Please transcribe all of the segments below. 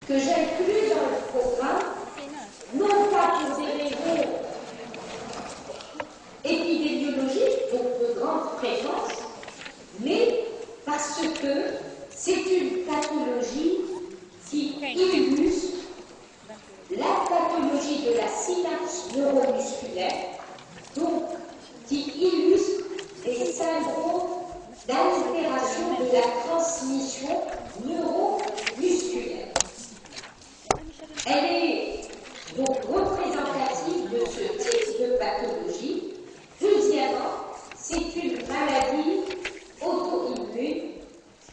que j'inclus dans le programme, non pas pour des raisons épidémiologiques, donc de grande fréquence, mais parce que c'est une pathologie qui illustre la pathologie de la synapse neuromusculaire, donc qui illustre les syndromes d'altération de la transmission neuromusculaire. Elle est donc représentative de ce type de pathologie. Deuxièmement, c'est une maladie auto-immune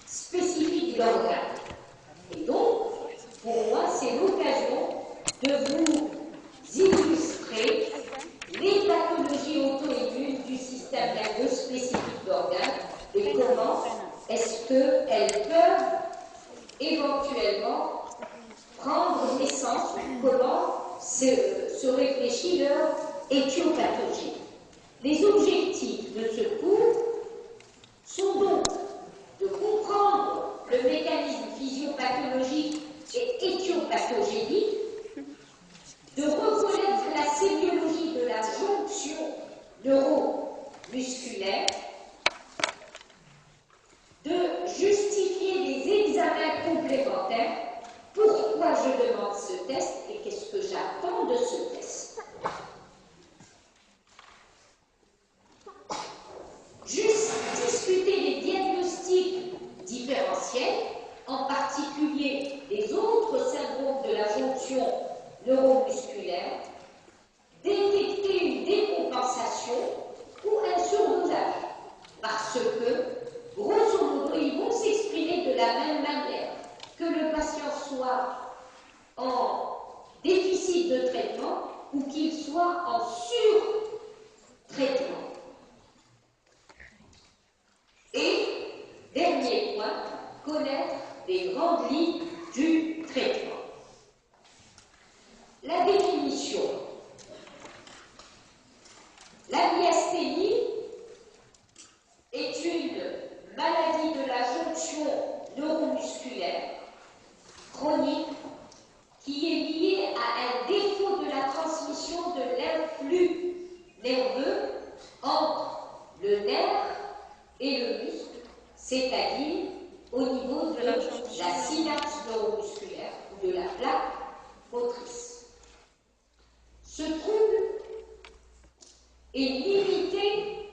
spécifique d'organes. Et donc, pour moi, c'est l'occasion de vous illustrer les pathologies auto-immunes du système nerveux spécifique d'organes et comment est-ce qu'elles peuvent éventuellement prendre naissance, comment se réfléchit leur éthiopathologie. Les objectifs de ce cours sont donc de comprendre le mécanisme physiopathologique et éthiopathogénique, de reconnaître la sémiologie de la jonction neuromusculaire, de justifier les examens complémentaires, pourquoi je demande ce test et qu'est-ce que j'attends de ce test. Juste discuter les diagnostics différentiels, en particulier les autres syndromes de la jonction neuromusculaire, détecter une décompensation ou un surdosage, parce que, grosso modo, ils vont s'exprimer de la même manière, que le patient soit en déficit de traitement ou qu'il soit en surtraitement. Et, dernier point, connaître les grandes lignes du traitement. La définition. La myasthénie est une maladie de la jonction neuromusculaire chronique qui est liée à un défaut de la transmission de l'influx nerveux entre le nerf et le muscle, c'est-à-dire au niveau de la synapse neuromusculaire ou de la plaque motrice. Ce trouble est limité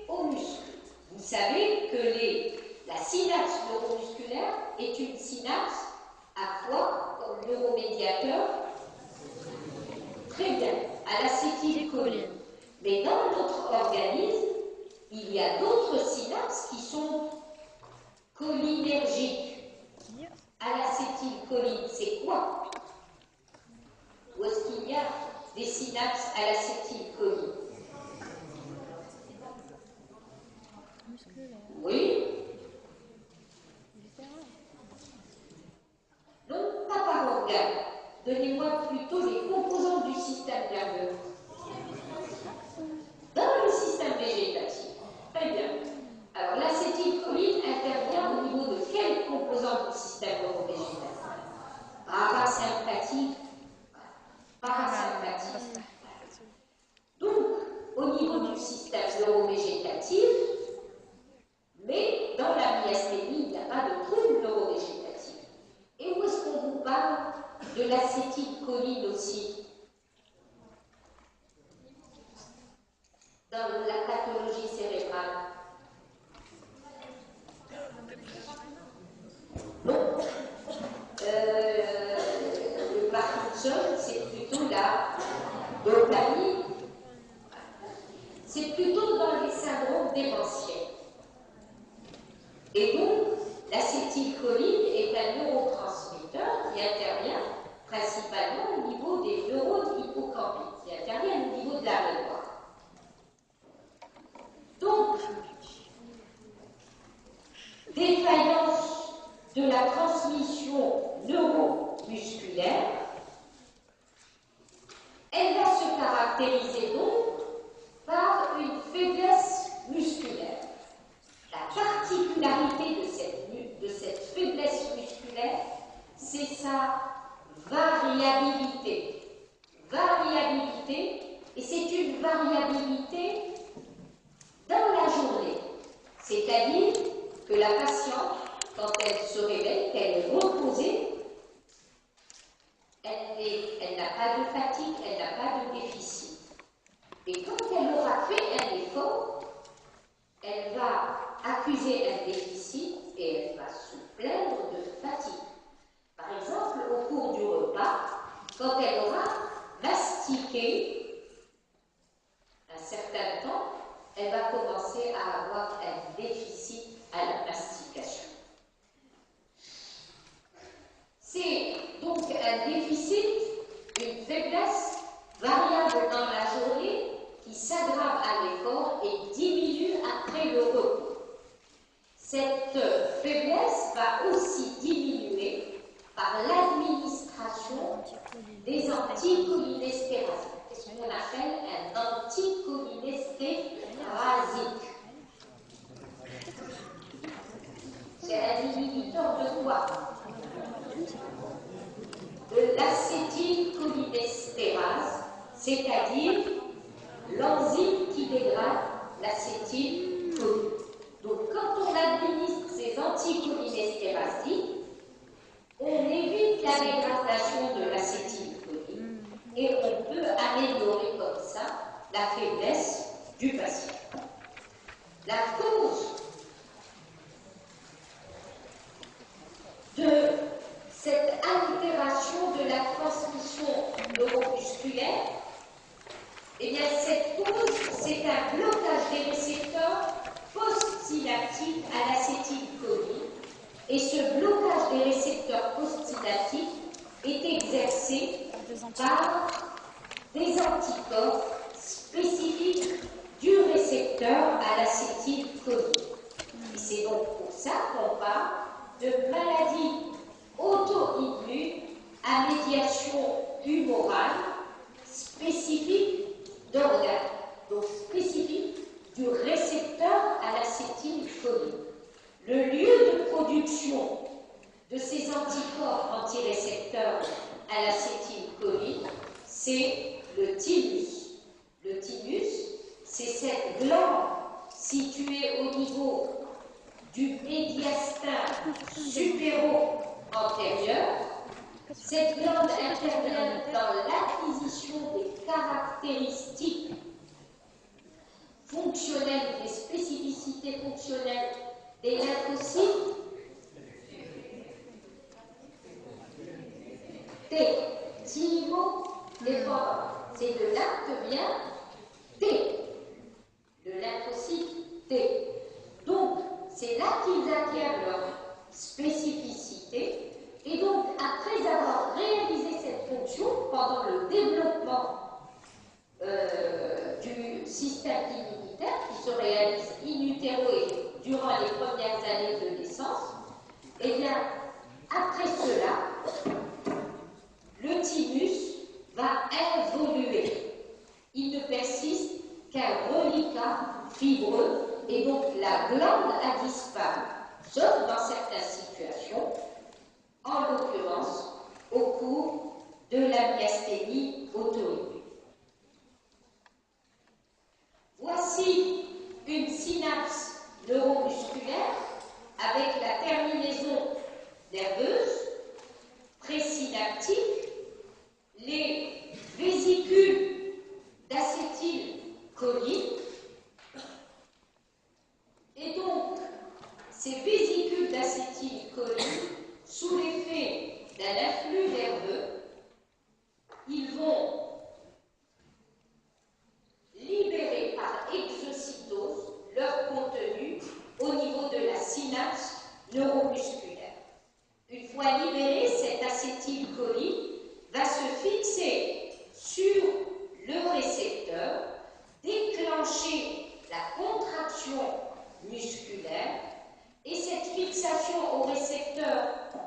aux muscles. Vous savez que la synapse neuromusculaire est une synapse à quoi comme neuromédiateur? Très bien, à l'acétylcholine. Mais dans notre organisme, il y a d'autres synapses qui sont cholinergiques. À l'acétylcholine, c'est quoi? Où est-ce qu'il y a des synapses à l'acétylcholine? Oui. Donc, pas par organe. Donnez-moi plutôt les composantes du système nerveux. Dans le système végétatif. Très bien. Alors, l'acétylcholine intervient au niveau de quelle composante du système neurovégétatif? Parasympathique. Parasympathique. Donc, au niveau du système neurovégétatif, mais dans la myasthénie, il n'y a pas de trouble neurovégétatif. Et où est-ce qu'on vous parle de l'acétylcholine aussi? Dans la pathologie cérébrale. Non. Le Parkinson, c'est plutôt la dopamine. C'est plutôt dans les syndromes démentiels. Et donc, l'acétylcholine est un neurotransmetteur qui intervient principalement au niveau des neurones hippocampiques, qui intervient au niveau de la mémoire. Donc, défaillance de la transmission neuromusculaire, elle va se caractériser donc par une faiblesse musculaire. variabilité, et c'est une variabilité dans la journée. C'est-à-dire que la patiente, quand elle se réveille, qu'elle est reposée, elle n'a pas de fatigue, elle n'a pas de déficit. Et quand elle aura fait un effort, elle va accuser un déficit et elle va se plaindre de fatigue. Par exemple, au cours du repas, quand elle aura mastiqué un certain temps, elle va commencer à avoir un déficit à la mastication. C'est donc un déficit, une faiblesse variable dans la journée qui s'aggrave à l'effort et diminue après le repos. Cette faiblesse va aussi diminuer par l'administration des anticholinéstérasiques. C'est ce qu'on appelle un anticholinéstérasique. C'est un inhibiteur de quoi? De l'acétylcholinestérase, c'est-à-dire l'enzyme qui dégrade l'acétylcholine. Donc, quand on administre ces anticholinéstérasiques, on évite la dégradation de l'acétylcholine et on peut améliorer comme ça la faiblesse du patient. La cause de cette altération de la transmission neuromusculaire, eh bien, cette cause, c'est un blocage des récepteurs postsynaptiques à l'acétylcholine. Et ce blocage des récepteurs postsynaptiques est exercé par des anticorps spécifiques du récepteur à l'acétylcholine. Et c'est donc pour ça qu'on parle de maladies auto-immunes à médiation humorale spécifique d'organes, donc spécifique du récepteur à l'acétylcholine. Le lieu de production de ces anticorps antirécepteurs à l'acétylcholine, c'est le thymus. Le thymus, c'est cette glande située au niveau du médiastin supéro-antérieur. Cette glande intervient dans l'acquisition des caractéristiques fonctionnelles, des spécificités fonctionnelles des lymphocytes T, thymo-dépendant. C'est de là que vient T, le lymphocyte T. Donc, c'est là qu'ils acquièrent leur spécificité. Et donc, après avoir réalisé cette fonction pendant le développement du système immunitaire qui se réalise in utero et durant les premières années de naissance, eh bien, après cela, le thymus va évoluer. Il ne persiste qu'un reliquat fibreux et donc la glande a disparu, sauf dans certaines situations, en l'occurrence au cours de la myasthénie auto-immune. Voici une synapse neuromusculaire avec la terminaison nerveuse présynaptique, les vésicules d'acétylcholine, et donc ces vésicules d'acétylcholine, sous l'effet d'un afflux nerveux, ils vont libérer par exocytose leur contenu au niveau de la synapse neuromusculaire. Une fois libérée, cette acétylcholine va se fixer sur le récepteur, déclencher la contraction musculaire, et cette fixation au récepteur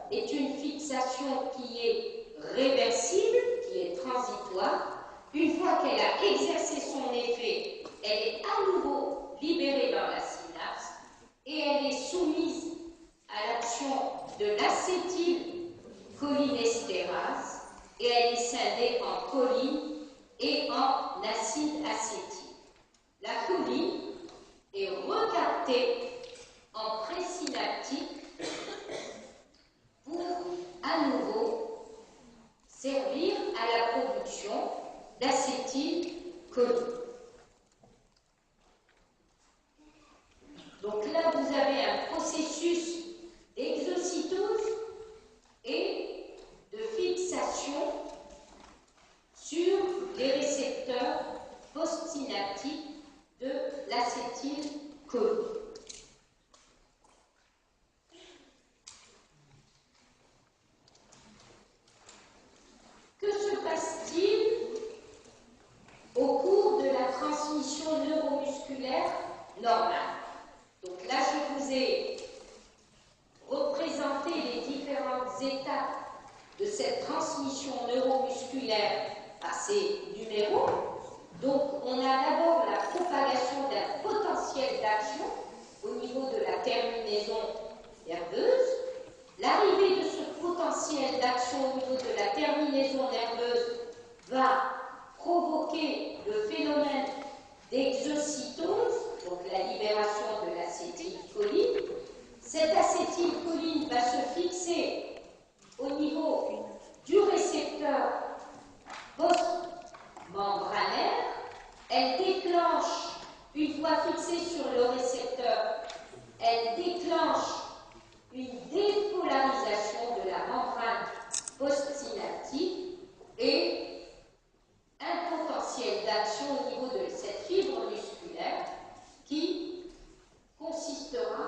est une fixation qui est réversible, qui est transitoire. Une fois qu'elle a exercé son effet, elle est à nouveau libérée dans la synapse et elle est soumise à l'action de l'acétylcholinestérase et elle est scindée en choline et en acide acétique. La choline est recaptée en présynaptique pour à nouveau servir à la production d'acétylcholine. Donc là, vous avez un processus d'exocytose et de fixation sur les récepteurs postsynaptiques de l'acétylcholine. Que se passe-t-il au cours de la transmission neuromusculaire normale? Donc là, je vous ai représenté les différentes étapes de cette transmission neuromusculaire par ces numéros. Donc, on a d'abord la propagation d'un potentiel d'action au niveau de la terminaison nerveuse. L'arrivée de ce potentiel d'action au niveau de la terminaison nerveuse va provoquer le phénomène d'exocytose, donc la libération de l'acétylcholine. Cette acétylcholine va se fixer au niveau du récepteur post-membranaire. Elle déclenche, une fois fixée sur le récepteur, elle déclenche une dépolarisation de la membrane postsynaptique et un potentiel d'action au niveau de cette fibre musculaire qui consistera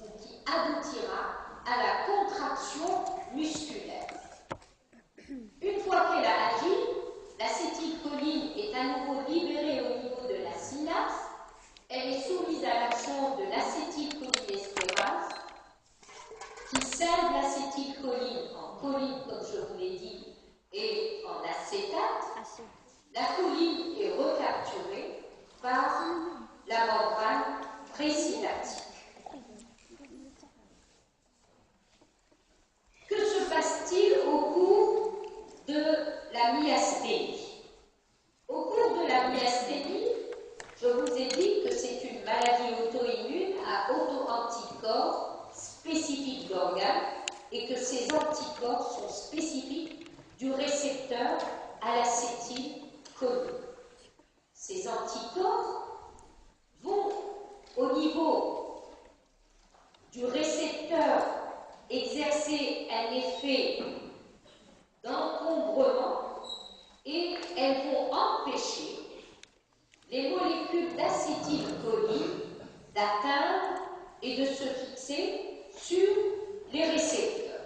ou qui aboutira à la contraction musculaire. Une fois qu'elle a agi, l'acétylcholine est à nouveau libérée au niveau de la synapse. Elle est soumise à l'action de l'acétylcholinestérase qui scinde l'acétylcholine en choline, comme je vous l'ai dit, et en acétate. La choline est recapturée par la membrane présynaptique. Que se passe-t-il au cours de la myasthénie? Au cours de la myasthénie, je vous ai dit que c'est une maladie auto-immune à auto-anticorps spécifiques d'organes et que ces anticorps sont spécifiques du récepteur à l'acétylcholine. Ces anticorps vont au niveau du récepteur exercer un effet d'encombrement et elles vont empêcher les molécules d'acétylcholine d'atteindre et de se fixer sur les récepteurs.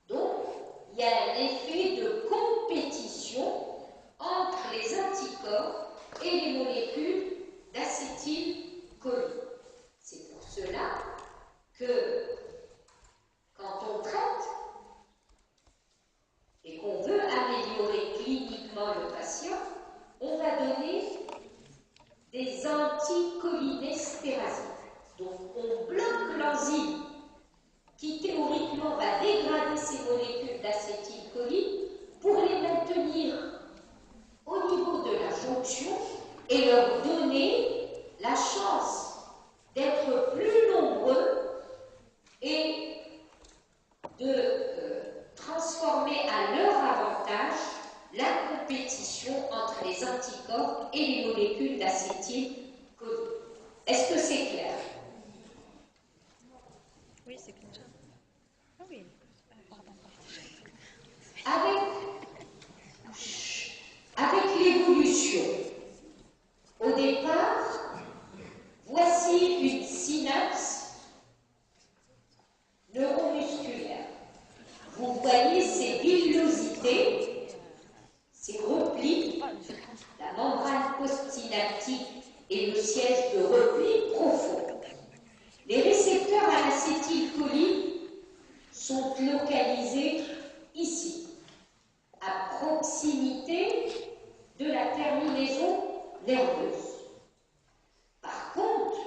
Donc, il y a un effet de compétition entre les anticorps et les molécules d'acétylcholine. C'est pour cela que quand on traite et qu'on veut améliorer cliniquement le patient, on va donner des anticholinesterasiques. Donc on bloque l'enzyme qui théoriquement va dégrader ces molécules d'acétylcholine pour les maintenir au niveau de la jonction et leur donner la chance d'être plus nombreux et de transformer à leur avantage la compétition entre les anticorps et les molécules d'acétylcholine. Est-ce que c'est clair? Oui, c'est clair. Ah oui. Avec l'évolution, au départ, voici une synapse neuromusculaire. Vous voyez ces villosités, ces replis, la membrane postsynaptique et le siège de repli profond. Les récepteurs à l'acétylcholine sont localisés ici, à proximité de la terminaison nerveuse. Par contre,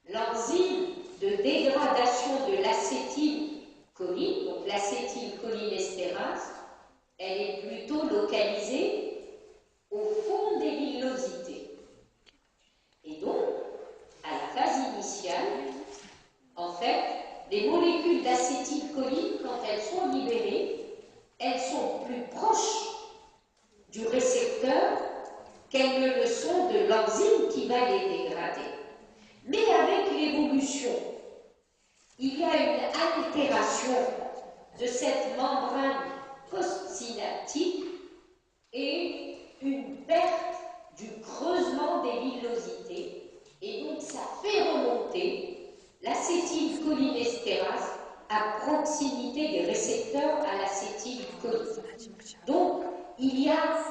l'enzyme de dégradation de l'acétylcholine, donc l'acétylcholinestérase, Elle est plutôt localisée au fond des villosités. Et donc, à la phase initiale, en fait, les molécules d'acétylcholine, quand elles sont libérées, elles sont plus proches du récepteur qu'elles ne le sont de l'enzyme qui va les dégrader. Mais avec l'évolution, il y a une altération de cette membrane postsynaptique et une perte du creusement des villosités. Et donc, ça fait remonter l'acétylcholinestérase à proximité des récepteurs à l'acétylcholine. Donc, il y a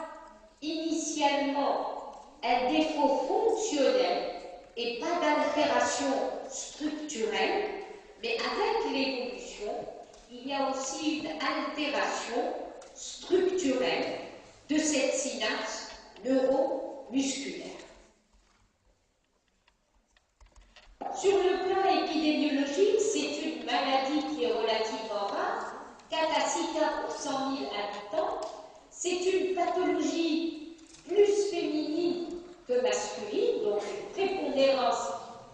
initialement un défaut fonctionnel et pas d'altération structurelle, mais avec l'évolution, il y a aussi une altération structurelle de cette synapse neuromusculaire. Sur le plan épidémiologique, c'est une maladie qui est relativement rare, 4 à 6 cas pour 100 000 habitants. C'est une pathologie plus féminine que masculine, donc une prépondérance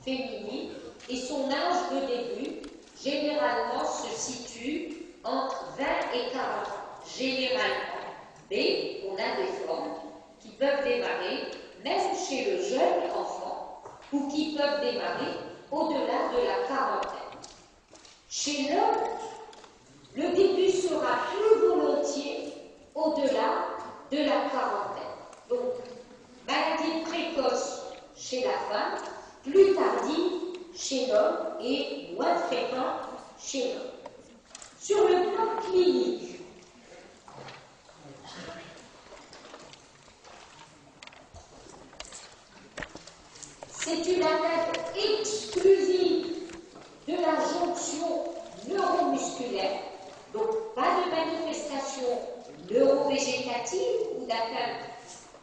féminine, et son âge de début, généralement, se situe entre 20 et 40 ans, généralement. Mais on a des formes qui peuvent démarrer, même chez le jeune enfant, ou qui peuvent démarrer au-delà de la quarantaine. Chez l'homme, le début sera plus volontiers au-delà de la quarantaine. Donc, maladie précoce chez la femme, plus tardive chez l'homme et moins fréquente chez l'homme. Sur le plan clinique, c'est une attaque exclusive de la jonction neuromusculaire, donc pas de manifestation neurovégétative ou d'atteinte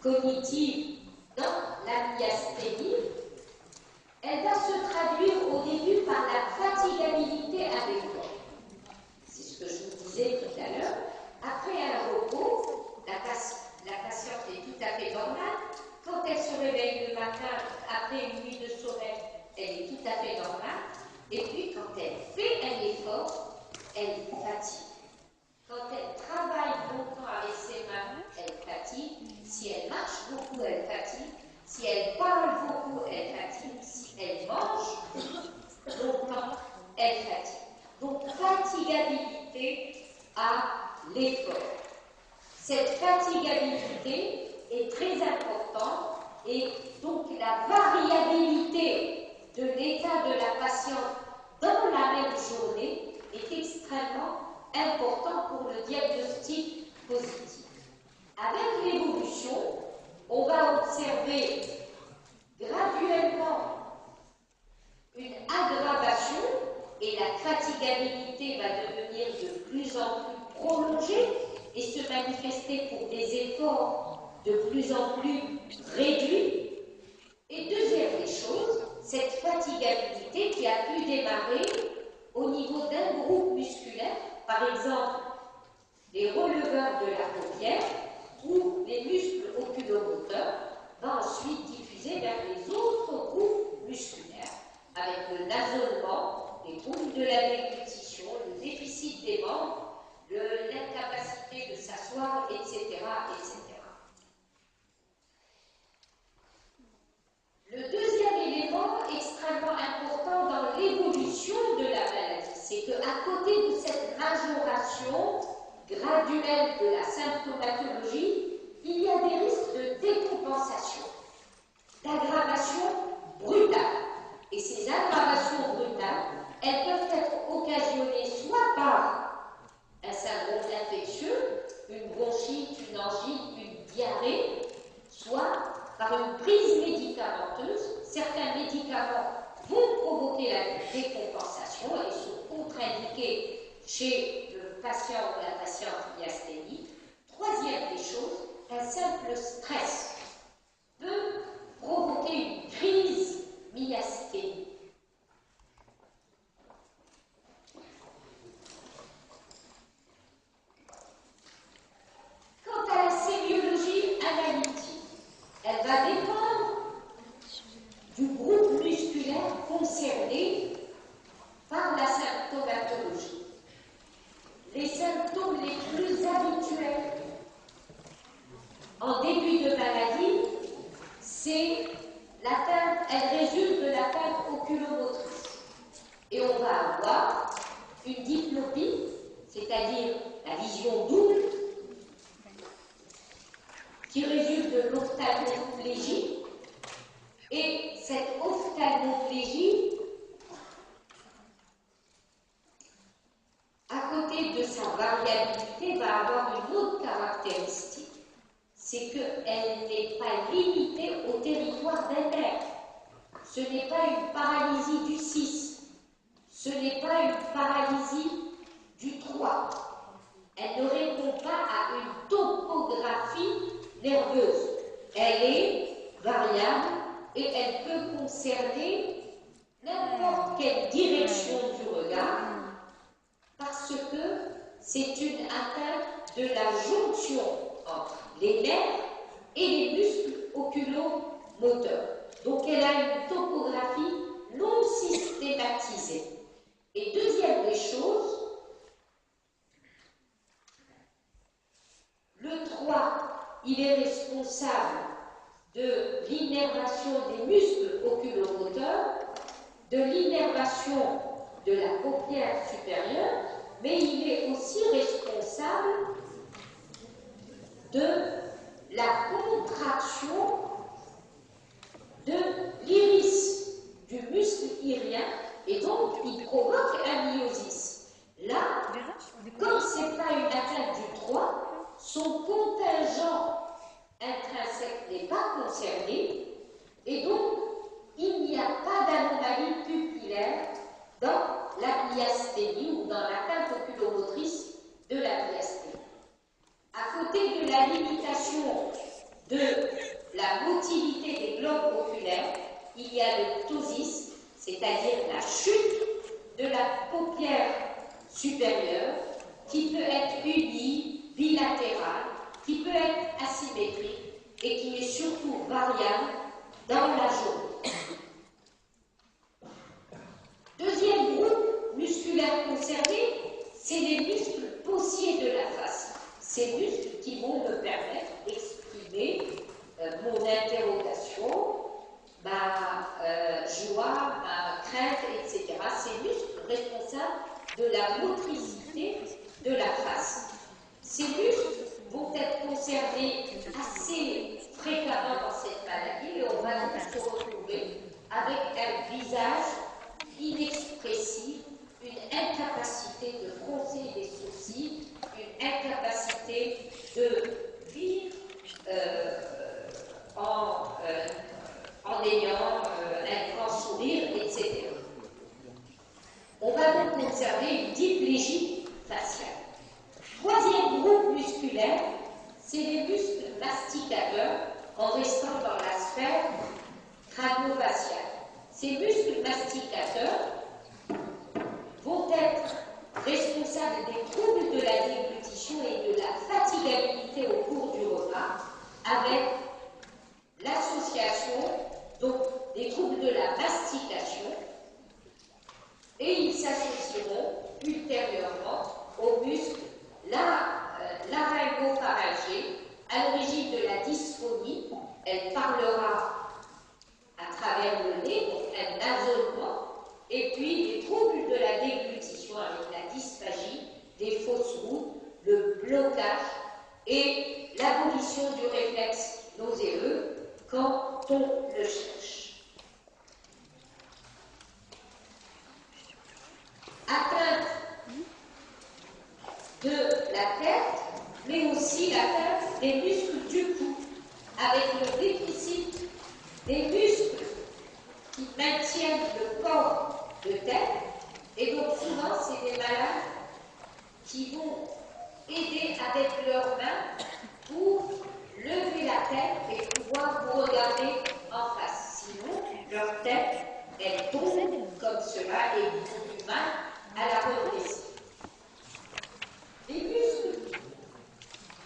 cognitive dans la myasthénie. Elle va se traduire au début par la fatigabilité à l'effort. C'est ce que je vous disais tout à l'heure. Après un repos, la patiente est tout à fait normale. Quand elle se réveille le matin, après une nuit de sommeil, elle est tout à fait normale. Et puis, quand elle fait un effort, elle fatigue. Quand elle travaille longtemps avec ses mains, elle fatigue. Si elle marche beaucoup, elle fatigue. Si elle parle beaucoup, elle fatigue. Si elle mange longtemps, elle fatigue. Donc, fatigabilité à l'effort. Cette fatigabilité est très importante et donc la variabilité de l'état de la patiente dans la même journée est extrêmement importante pour le diagnostic positif. Avec l'évolution, on va observer graduellement une aggravation et la fatigabilité va devenir de plus en plus prolongée et se manifester pour des efforts de plus en plus réduits. Et deuxième des choses, cette fatigabilité qui a pu démarrer au niveau d'un groupe musculaire, par exemple les releveurs de la paupière ou les muscles oculomoteurs, va ensuite diffuser vers les autres groupes musculaires, avec le nasolement, les troubles de la déglutition, le déficit des membres, l'incapacité de s'asseoir, etc., etc. Le deuxième élément extrêmement important dans l'évolution de la maladie, c'est qu'à côté de cette majoration graduelle de la symptomatologie, il y a des risques de décompensation, d'aggravation brutale. Et ces aggravations brutales, elles peuvent être occasionnées soit par un syndrome infectieux, une bronchite, une angine, une diarrhée, soit par une prise médicamenteuse. Certains médicaments vont provoquer la décompensation et sont contre-indiqués chez le patient ou la patiente myasthénique. Troisième des choses, un simple stress peut provoquer une crise myasthénique. qui résulte de l'ophtalmoplégie. Et cette ophtalmoplégie, à côté de sa variabilité, va avoir une autre caractéristique. C'est qu'elle n'est pas limitée au territoire d'un nerf. Ce n'est pas une paralysie du 6. Ce n'est pas une paralysie du 3. Elle ne répond pas à une topographie nerveuse. Elle est variable et elle peut concerner n'importe quelle direction du regard parce que c'est une atteinte de la jonction entre les nerfs et les muscles oculomoteurs. Donc elle a une topographie non systématisée. Et deuxième des choses, le 3, il est responsable de l'innervation des muscles oculomoteurs, de l'innervation de la paupière supérieure, mais il est aussi responsable de la contraction de l'iris, du muscle irien, et donc il provoque un myosis. Là, comme ce n'est pas une atteinte du 3, son contingent intrinsèque n'est pas concerné, et donc il n'y a pas d'anomalie pupillaire dans la myasthénie ou dans l'atteinte oculomotrice de la myasthénie. À côté de la limitation de la motilité des globes oculaires, il y a le ptosis, c'est-à-dire la chute de la paupière supérieure, qui peut être unie, bilatérale, qui peut être asymétrique et qui est surtout variable dans la journée. Deuxième groupe musculaire concerné, c'est les muscles possiers de la face. Ces muscles qui vont me permettre d'exprimer mon interrogation, ma joie, ma crainte, etc. Ces muscles responsables de la motricité de la face. Ces muscles vont être concernés assez fréquemment dans cette maladie et on va donc se retrouver avec un visage inexpressif, une incapacité de froncer les sourcils, une incapacité de vivre en ayant un grand sourire, etc. On va donc observer une diplégie faciale. Troisième groupe musculaire, c'est les muscles masticateurs en restant dans la sphère crânio-faciale. Ces muscles masticateurs vont être responsables des troubles de la déglutition et de la fatigabilité au cours du repas, avec l'association donc des troubles de la mastication, et ils s'associeront ultérieurement aux muscles laryngopharyngés, à l'origine de la dysphonie. Elle parlera à travers le nez, donc un nasolement, et puis les troubles de la déglutition avec la dysphagie, les fausses routes, le blocage et l'abolition du réflexe nauséeux quand on le cherche. Atteinte de la tête, mais aussi l'atteinte des muscles du cou, avec le déficit des muscles qui maintiennent le corps de tête, et donc souvent c'est des malades qui vont aider avec leurs mains pour lever la tête et pouvoir vous regarder en face. Sinon, leur tête, elle tombe comme cela et ils ont du mal à la redresser. Les muscles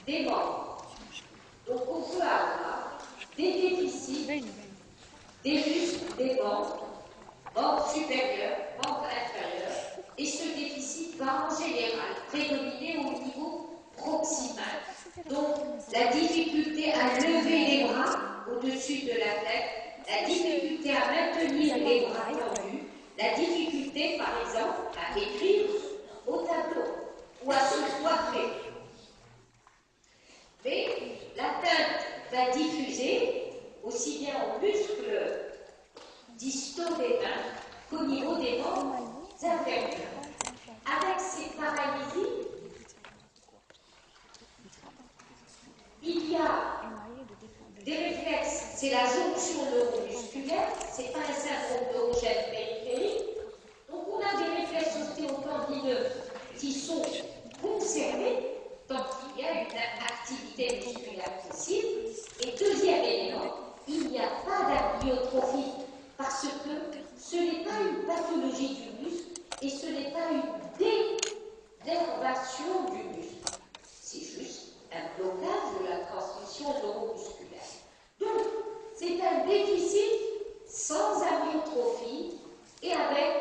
des membres. Donc on peut avoir des déficits des muscles des membres supérieurs, membres inférieurs, et ce déficit va en général prédominer au niveau proximal. Donc la difficulté à lever les bras au-dessus de la tête, la difficulté à maintenir les bras tendus, la difficulté par exemple à écrire au tableau ou à se coiffer. Mais l'atteinte diffuser aussi bien aux muscles distaux des mains qu'au niveau des membres inférieurs. Avec ces paralysies, il y a des réflexes, c'est la jonction neuromusculaire, c'est pas un syndrome neurogène périphérique. Donc on a des réflexes ostéotendineux qui sont conservés tant qu'il y a une activité musculaire possible. Et deuxième élément, il n'y a pas d'amyotrophie parce que ce n'est pas une pathologie du muscle et ce n'est pas une dénervation du muscle. C'est juste un blocage de la transmission neuromusculaire. Donc, c'est un déficit sans amyotrophie et avec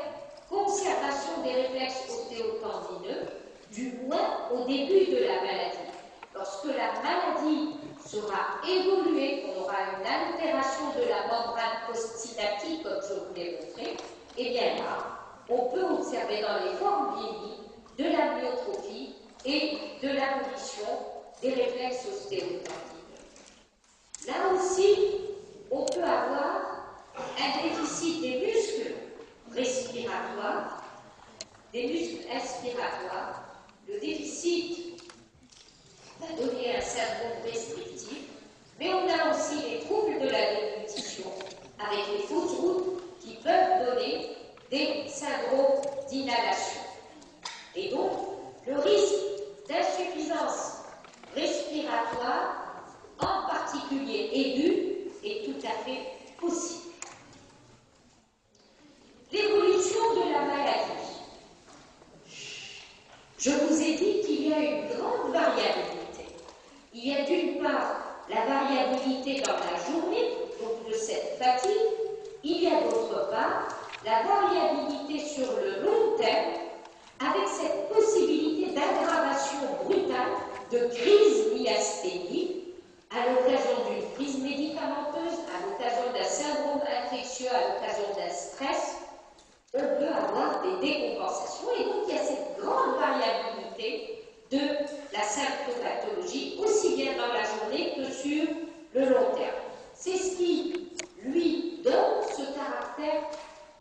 conservation des réflexes ostéotendineux, du moins au début de la maladie. Lorsque la maladie sera évoluée, qu'on aura une altération de la membrane postsynaptique, comme je vous l'ai montré, et bien là, on peut observer dans les formes vieillies de la myotrophie et de l'abolition des réflexes ostéotendineux. Là aussi, on peut avoir un déficit des muscles respiratoires, des muscles inspiratoires. Le déficit va donner un syndrome restrictif, mais on a aussi les troubles de la déglutition avec les fausses routes qui peuvent donner des syndromes d'inhalation. Et donc, le risque d'insuffisance respiratoire, en particulier aiguë, est tout à fait possible. L'évolution de la maladie. Je vous ai dit qu'il y a une grande variabilité. Il y a d'une part la variabilité dans la journée, donc de cette fatigue. Il y a d'autre part la variabilité sur le long terme, avec cette possibilité d'aggravation brutale de crise myasthénique à l'occasion d'une crise médicamenteuse, à l'occasion d'un syndrome infectieux, à l'occasion d'un stress. On peut avoir des décompensations et donc il y a cette grande variabilité de la symptomatologie aussi bien dans la journée que sur le long terme. C'est ce qui lui donne ce caractère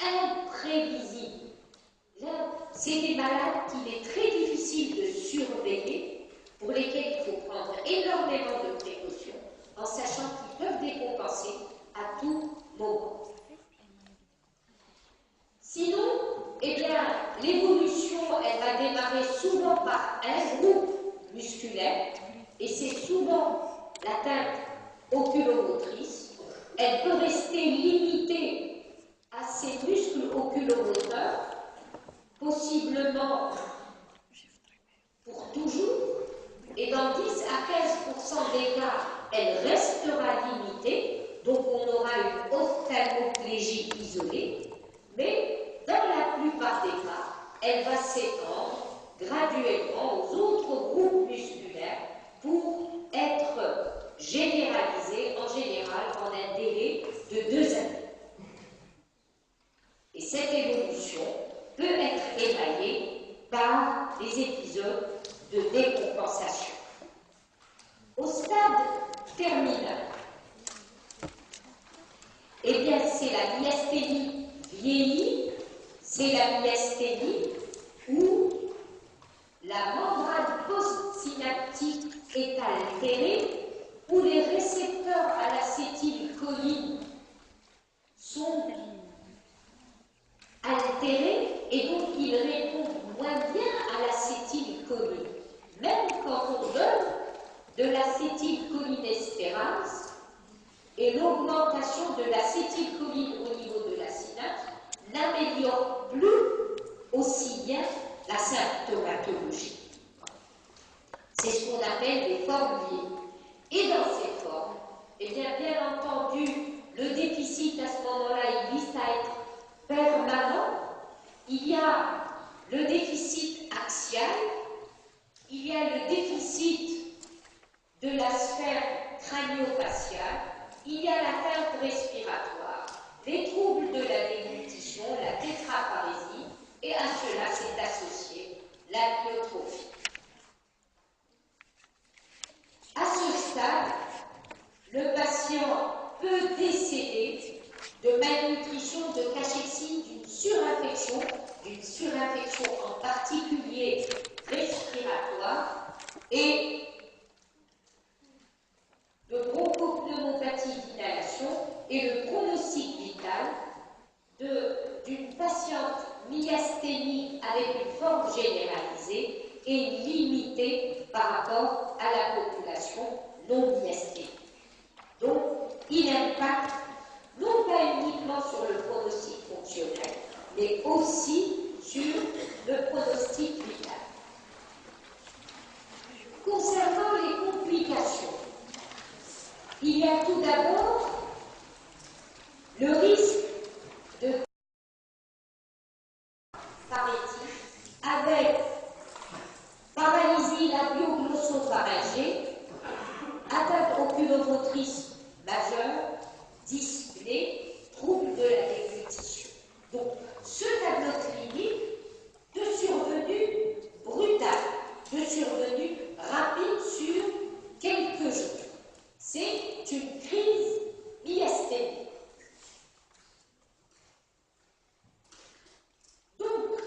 imprévisible. C'est des malades qu'il est très difficile de surveiller, pour lesquels il faut prendre énormément de précautions en sachant qu'ils peuvent décompenser à tout moment. Sinon, eh bien, l'évolution, elle va démarrer souvent par un groupe musculaire, et c'est souvent l'atteinte oculomotrice. Elle peut rester limitée à ces muscles oculomoteurs, possiblement pour toujours, et dans 10 à 15% des cas, elle restera limitée, donc on aura une ophtalmoplégie isolée, mais dans la plupart des cas, elle va s'étendre graduellement aux autres groupes musculaires pour être généralisée en général en un délai de 2 années. Et cette évolution peut être émaillée par des épisodes de décompensation. Au stade terminal, eh bien, c'est la myasthénie vieillie, c'est la myasthénie où la membrane postsynaptique est altérée, où les récepteurs à l'acétylcholine sont altérés et donc ils répondent moins bien à l'acétylcholine. Même quand on donne de l'acétylcholinestérase et l'augmentation de l'acétylcholine au niveau de la synapse n'améliore plus aussi bien la symptomatologie. C'est ce qu'on appelle des formes vieillies. Et dans ces formes, eh bien entendu, le déficit à ce moment-là, il vise à être permanent. Il y a le déficit axial, il y a le déficit de la sphère crânio-faciale, il y a l'atteinte respiratoire, les troubles de la déglutition, la tétraparésie, et à cela s'est associée la myotrophie. À ce stade, le patient patient peut décéder de malnutrition, de cachexie, d'une surinfection en particulier respiratoire, et de bronchopneumopathie d'inhalation, et le pronostic vital d'une patiente myasthénique avec une forme généralisée est limité par rapport à la population non myasthénique. Donc, il impacte non pas uniquement sur le pronostic fonctionnel, mais aussi sur le pronostic vital. Concernant les complications, il y a tout d'abord le risque de paralysie avec paralysie labio-glossopharyngée, atteinte oculomotrice majeure, dyspnée, trouble de la déglutition. Donc, ce tableau clinique de survenue brutale, de survenue rapide sur quelques jours. C'est une crise myasthénique. Donc,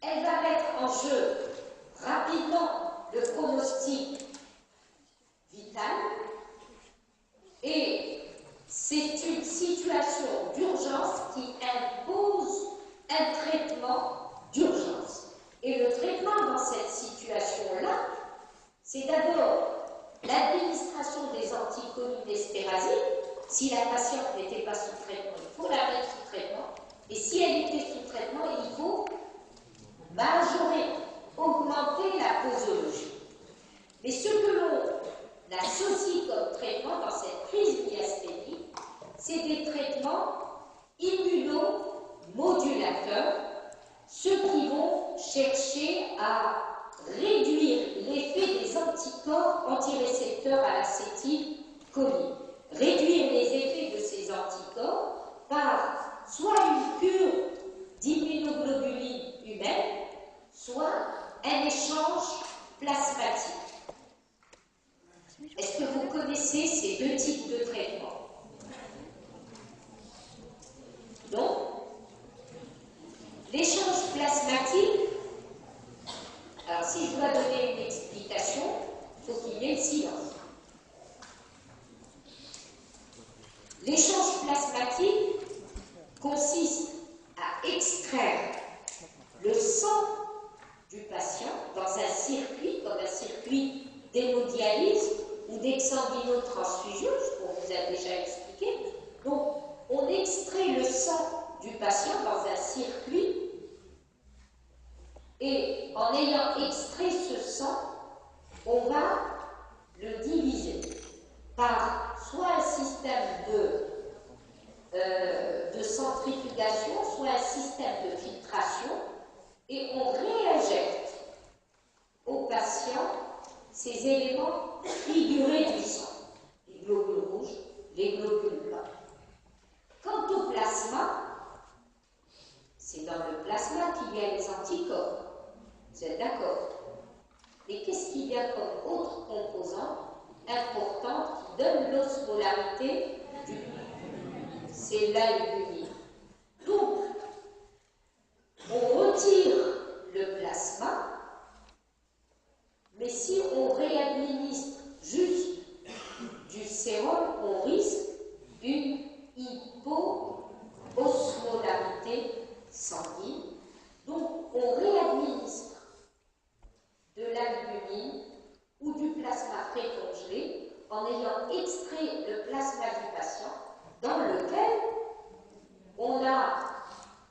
elle va mettre en jeu rapidement le pronostic vital, et c'est une situation d'urgence qui impose un traitement d'urgence. Et le traitement dans cette situation-là, c'est d'abord l'administration des anticholinesterasiques. Si la patiente n'était pas sous traitement, il faut la mettre sous traitement. Et si elle était sous traitement, il faut majorer, augmenter la posologie. Mais ce que l'on associe comme traitement dans cette crise myasthénique, c'est des traitements immunomodulateurs, ceux qui vont chercher à réduire l'effet des anticorps antirécepteurs à l'acétylcholine, réduire les effets de ces anticorps par soit une cure d'immunoglobuline humaine, soit un échange plasmatique. Est-ce que vous connaissez ces deux types de traitements? Donc, l'échange plasmatique, alors si je dois donner une explication, il faut qu'il y ait le silence. L'échange plasmatique consiste à extraire le sang du patient dans un circuit, comme un circuit d'hémodialyse ou d'exsanguinotransfusion, ce qu'on vous a déjà expliqué. Donc, on extrait le sang du patient dans un circuit, et en ayant extrait ce sang, on va le diviser par soit un système de centrifugation, soit un système de filtration, et on réinjecte au patient ces éléments figurés du sang, les globules rouges, les globules blancs. Quant au plasma, c'est dans le plasma qu'il y a les anticorps. Vous êtes d'accord? Mais qu'est-ce qu'il y a comme autre composante importante qui donne l'osmolarité du C'est l'albumine. Donc, on retire le plasma, mais si on réadministre juste du sérum, on risque une hypo-osmolarité sanguine. Donc, on réadministre de l'albumine ou du plasma précongelé en ayant extrait le plasma du patient dans lequel on a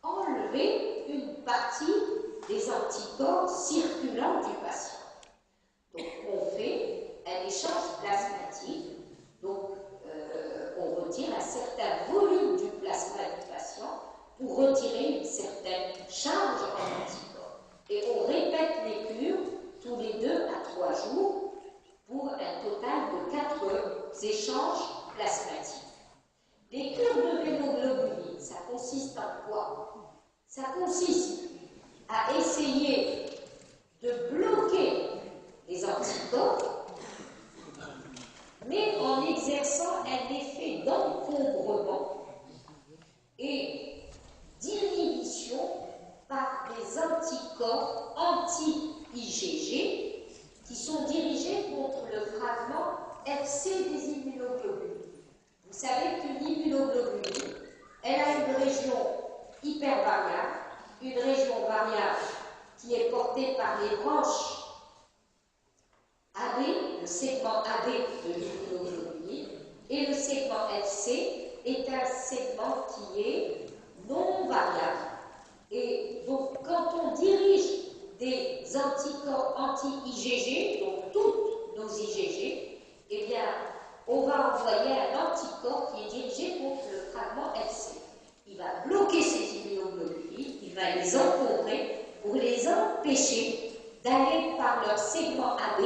enlevé une partie des anticorps circulants du patient. Donc, on fait un échange plasmatique. Donc, on retire un certain volume du plasma du patient pour retirer une certaine charge en anticorps. Et on répète les cures tous les 2 à 3 jours pour un total de 4 échanges plasmatiques. Les cures de l'hémoglobine, ça consiste en quoi? Ça consiste à essayer de bloquer les anticorps, mais en en exerçant un effet d'encombrement et d'inhibition par des anticorps anti-IgG qui sont dirigés contre le fragment FC des immunoglobules. Vous savez qu'une immunoglobuline, elle a une région hypervariable, une région variable qui est portée par les branches AB, le segment AB de l'immunoglobuline, et le segment FC est un segment qui est non variable. Et donc, quand on dirige des anticorps anti-IgG, donc toutes nos IgG, eh bien, on va envoyer un anticorps qui est dirigé contre le fragment FC. Il va bloquer ces immunoglobulines, il va les encombrer pour les empêcher d'aller par leur segment AB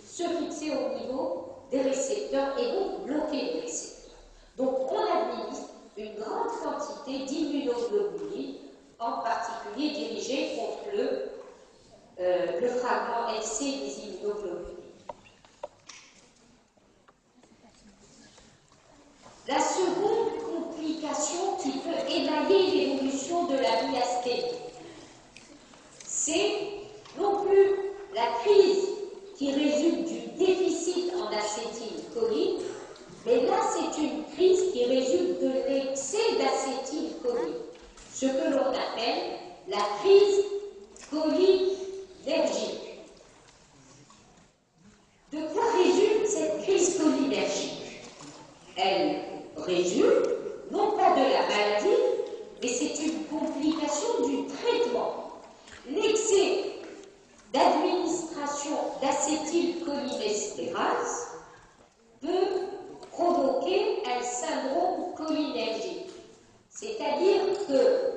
se fixer au niveau des récepteurs et donc bloquer les récepteurs. Donc, on administre une grande quantité d'immunoglobulines, en particulier dirigées contre le fragment FC des immunoglobulines. La seconde complication qui peut émailler l'évolution de la myasthénie, c'est non plus la crise qui résulte du déficit en acétylcholine, mais là c'est une crise qui résulte de l'excès d'acétylcholine, ce que l'on appelle la crise cholinergique. De quoi résulte cette crise cholinergique? Elle résulte non pas de la maladie, mais c'est une complication du traitement. L'excès d'administration d'acétylcholinestérase peut provoquer un syndrome cholinergique. C'est-à-dire que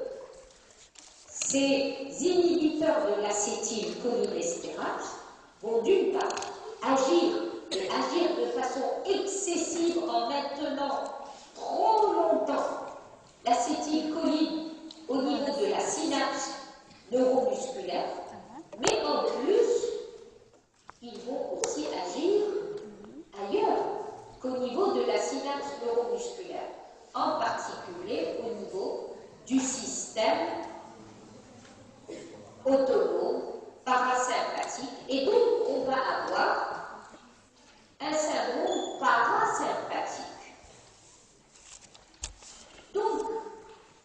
ces inhibiteurs de l'acétylcholinestérase vont d'une part agir de façon excessive en maintenant trop longtemps l'acétylcholine au niveau de la synapse neuromusculaire, mais en plus, ils vont aussi agir ailleurs qu'au niveau de la synapse neuromusculaire, en particulier au niveau du système autonome parasympathique, et donc on va avoir un syndrome parasympathique. Donc,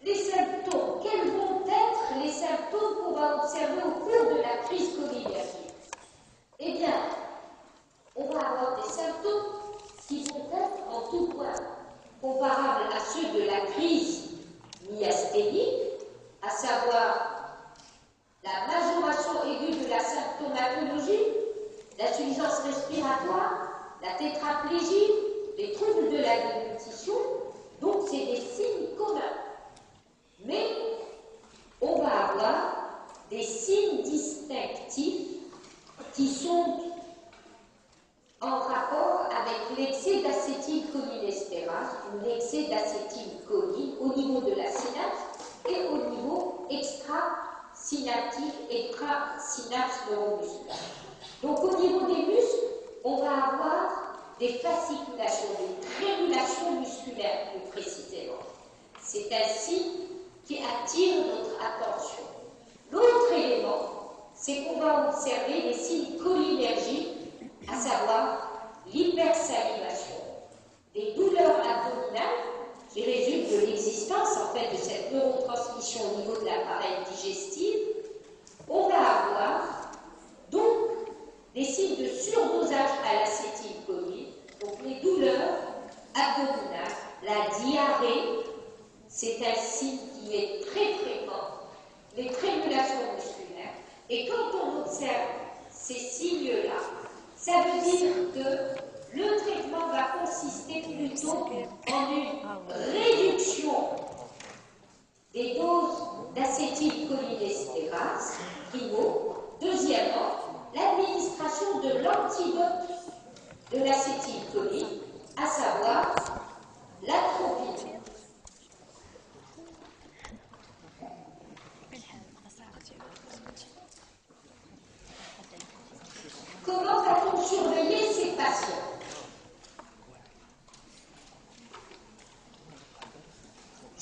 les symptômes, quels vont être les symptômes qu'on va observer au cours de la crise cholinergique? Eh bien, on va avoir des symptômes qui vont être en tout point comparables à ceux de la crise myasthénique, à savoir la majoration aiguë de la symptomatologie, l'insuffisance respiratoire, la tétraplégie, les troubles de la déglutition. Donc, c'est des signes communs. Mais on va avoir des signes distinctifs qui sont en rapport avec l'excès d'acétylcholinestérase ou l'excès d'acétylcholine au niveau de la synapse et au niveau extrasynaptique, extrasynapse neuromusculaire. Donc, au niveau des muscles, on va avoir des fasciculations, des trémulations musculaires plus précisément. C'est un signe qui attire notre attention. L'autre élément, c'est qu'on va observer des signes cholinergiques, à savoir l'hypersalivation, des douleurs abdominales qui résultent de l'existence en fait de cette neurotransmission au niveau de l'appareil digestif. On va avoir donc des signes de surdosage à l'acétylcholine, donc les douleurs abdominales, la diarrhée, c'est un signe qui est très fréquent, les trémulations musculaires. Et quand on observe ces signes-là, ça veut dire que le traitement va consister plutôt en une réduction des doses d'acétylcholinestérase, primo. Deuxièmement, l'administration de l'antidote de l'acétylcholine, à savoir l'atropine. Comment va-t-on surveiller ces patients?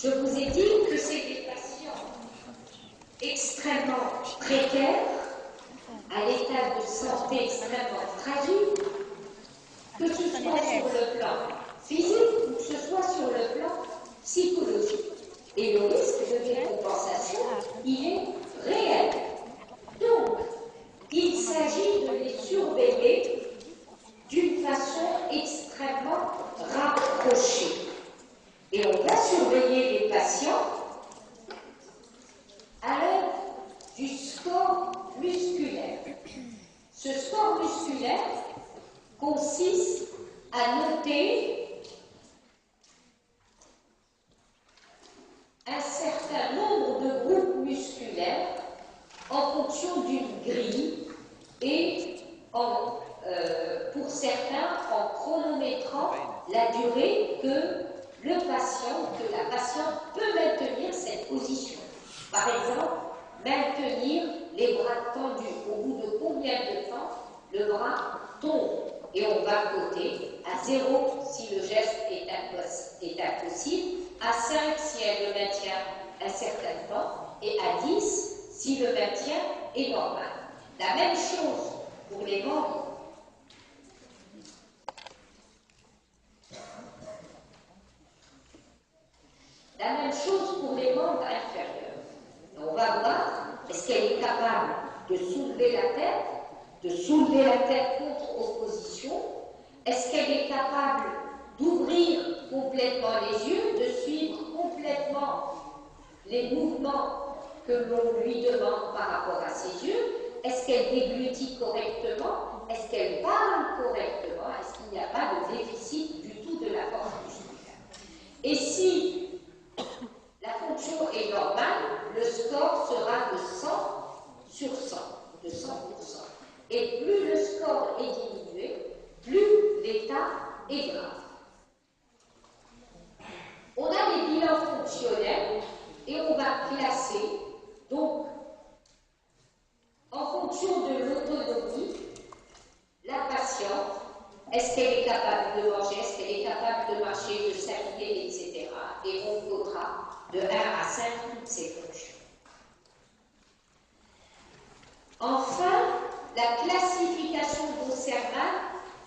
Je vous ai dit que c'est des patients extrêmement précaires, à l'état de santé extrêmement fragile, que ce soit sur le plan physique ou que ce soit sur le plan psychologique. Et le risque de décompensation, il est réel. Donc, il s'agit de les surveiller d'une façon extrêmement rapprochée. Et on va surveiller les patients à l'aide du score musculaire. Ce score musculaire consiste à noter un certain nombre de groupes musculaires en fonction d'une grille et pour certains en chronométrant la durée que le patient ou que la patiente peut maintenir cette position. Par exemple, maintenir les bras tendus. Au bout de combien de temps le bras tombe? Et on va coter à 0 si le geste est impossible, à 5 si elle le maintient un certain temps, et à 10 si le maintien est normal. La même chose pour les membres. La même chose pour les membres inférieurs. On va voir, est-ce qu'elle est capable de soulever la tête contre opposition? Est-ce qu'elle est capable d'ouvrir complètement les yeux, de suivre complètement les mouvements que l'on lui demande par rapport à ses yeux? Est-ce qu'elle déglutit correctement? Est-ce qu'elle parle correctement? Est-ce qu'il n'y a pas de déficit du tout de la force musculaire? Et si la fonction est normale, le score sera de 100 sur 100, de 100%. Et plus le score est diminué, plus l'état est grave. On a les bilans fonctionnels et on va classer, donc, en fonction de l'autonomie, la patiente, est-ce qu'elle est capable de manger, est-ce qu'elle est capable de marcher, de s'habiller, etc. Et on codera de 1 à 5 toutes ces fonctions. Enfin, la classification Gauss-Serman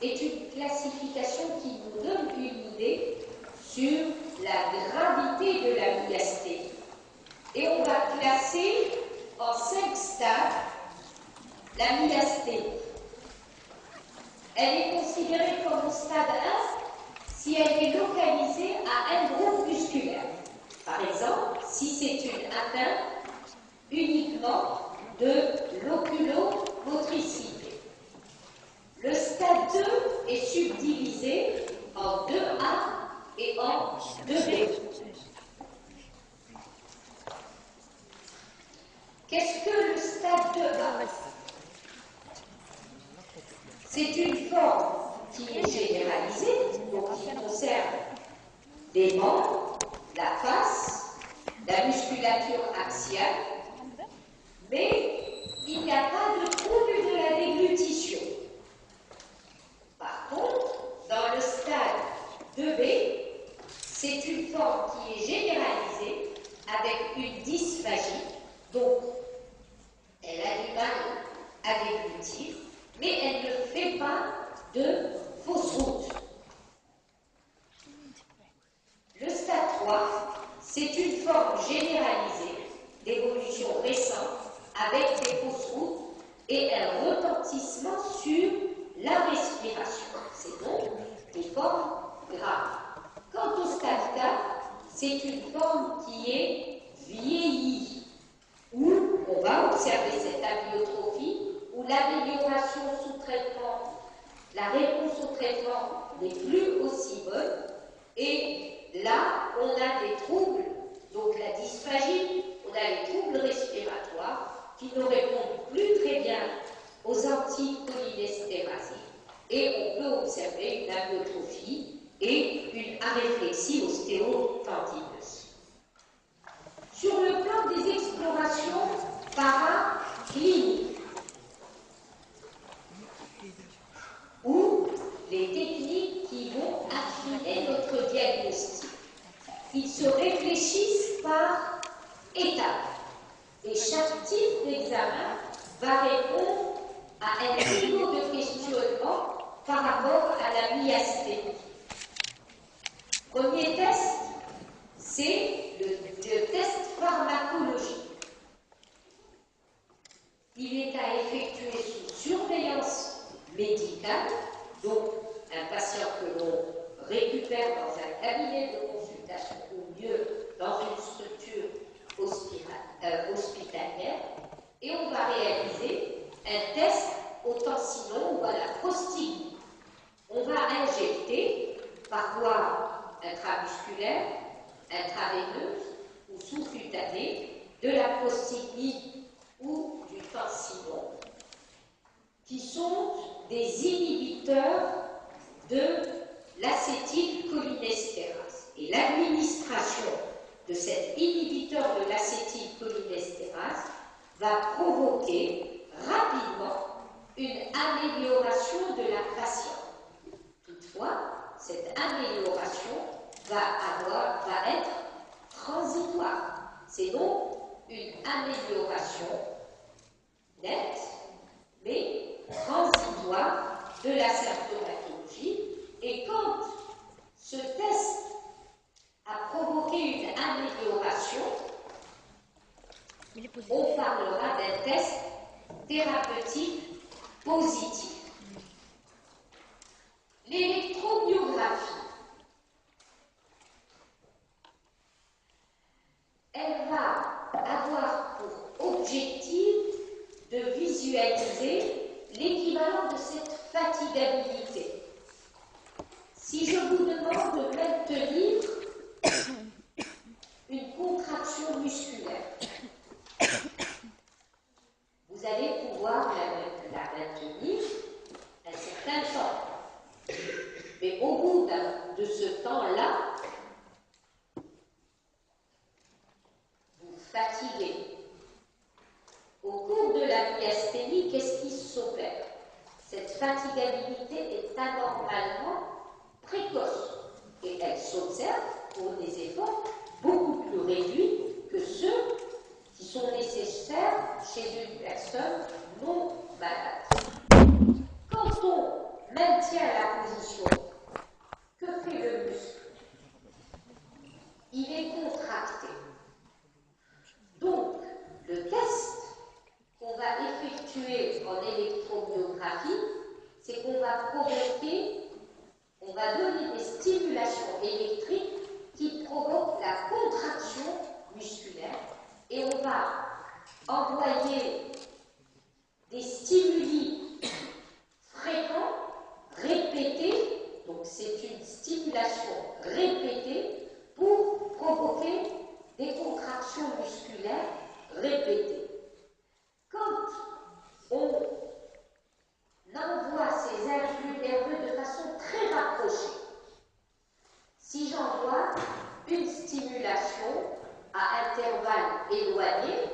est une classification qui nous donne une idée sur la gravité de la myasthénie. Et on va classer en 5 stades la myasthénie. Elle est considérée comme au stade 1 si elle est localisée à un groupe musculaire. Par exemple, si c'est une atteinte uniquement de l'oculomotricité. Le stade 2 est subdivisé en 2A et en 2B. Qu'est-ce que le stade 2A? C'est une forme qui est généralisée, donc qui concerne les membres, la face, la musculature axiale, mais il n'y a pas de trouble de la déglutition. Par contre, dans le stade 2B, c'est une forme qui est généralisée avec une dysphagie, donc elle a du mal à déglutir, mais elle ne fait pas de fausse route. Le stade 3, c'est une forme généralisée d'évolution récente avec des fausses routes et un retentissement sur la respiration. C'est donc des formes graves. Quant au stade 4, c'est une forme qui est vieillie, où on va observer cette amyotrophie, où l'amélioration sous traitement, la réponse au traitement n'est plus aussi bonne, et là, on a des troubles, donc la dysphagie, on a les troubles respiratoires qui ne répondent plus très bien aux anticholinestérasies, et on peut observer une amyotrophie et une aréflexie ostéotendineuse. Sur le plan des explorations paracliniques, ou les techniques qui vont affiner notre diagnostic. ils se réfléchissent par étapes. Et chaque type d'examen va répondre à un niveau de questionnement par rapport à la myasthénie. Premier test, c'est le test pharmacologique. Il est à effectuer sous surveillance médicale, donc un patient que l'on récupère dans un cabinet de consultation ou mieux dans une structure hospitalière, et on va réaliser un test au tensinon ou à la prostigmie. On va injecter par voie intramusculaire, intraveineuse ou sous-cutanée de la prostigmie ou du tensinon, qui sont des inhibiteurs de l'acétylcholinestérase. Et l'administration de cet inhibiteur de l'acétylcholinestérase va provoquer rapidement une amélioration de la patiente. Toutefois, cette amélioration va être transitoire. C'est donc une amélioration nette, mais transitoire de la symptomatologie. Et quand ce test a provoqué une amélioration, on parlera d'un test thérapeutique positif. L'électromyographie, elle va avoir pour objectif de visualiser l'équivalent de cette fatigabilité. Si je vous demande de maintenir une contraction musculaire, vous allez pouvoir la maintenir un certain temps. Mais au bout de ce temps-là, vous fatiguez. Au cours de la myasthénie, qu'est-ce qui s'opère? Cette fatigabilité est anormalement précoce et elle s'observe pour des efforts beaucoup plus réduits que ceux qui sont nécessaires chez une personne non malade. Quand on maintient la position, que fait le muscle? Il est contracté. Donc, le test qu'on va effectuer en électromyographie, c'est qu'on va provoquer, on va donner des stimulations électriques qui provoquent la contraction musculaire et on va envoyer des stimuli fréquents, répétés, donc c'est une stimulation répétée pour provoquer des contractions musculaires répétées. Quand on envoie ces influx nerveux de façon très rapprochée, si j'envoie une stimulation à intervalles éloignés,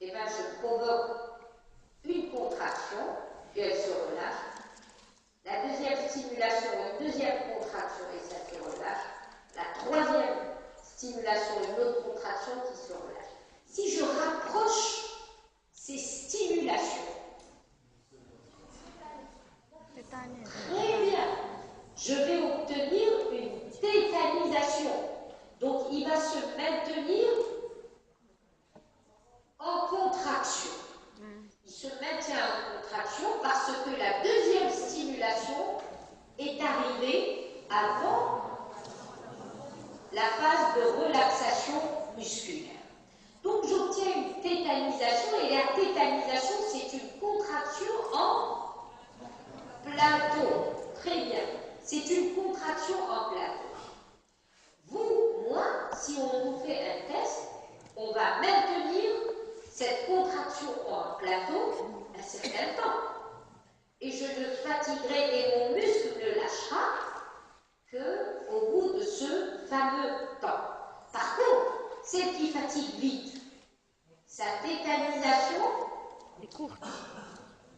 eh bien je provoque une contraction, puis elle se relâche. La deuxième stimulation, une deuxième contraction et ça se relâche. La troisième stimulation, une autre contraction qui se relâche. Si je rapproche ces stimulations, très bien, je vais obtenir une tétanisation. Donc il va se maintenir en contraction. Il se maintient en contraction parce que la deuxième stimulation est arrivée avant la phase de relaxation musculaire. Donc j'obtiens une tétanisation et la tétanisation c'est une contraction en plateau. Très bien. C'est une contraction en plateau. Vous, moi, si on nous fait un test, on va maintenir cette contraction en plateau un certain temps. Et je ne fatiguerai et mon muscle ne lâchera qu'au bout de ce fameux temps. Par contre, celle qui fatigue vite, sa tétanisation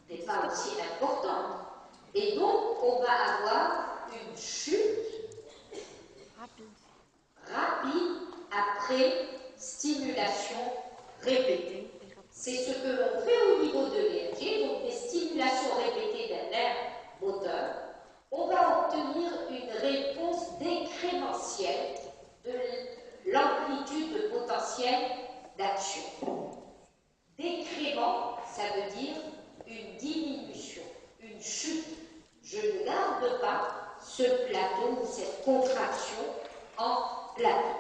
n'est pas aussi importante. Et donc, on va avoir une chute rapide rapide après stimulation répétée. C'est ce que l'on fait au niveau de l'EMG, donc des stimulations répétées d'un nerf moteur. On va obtenir une réponse décrémentielle de l'amplitude potentielle d'action. Décrément, ça veut dire une diminution, une chute. Je ne garde pas ce plateau ou cette contraction en plateau.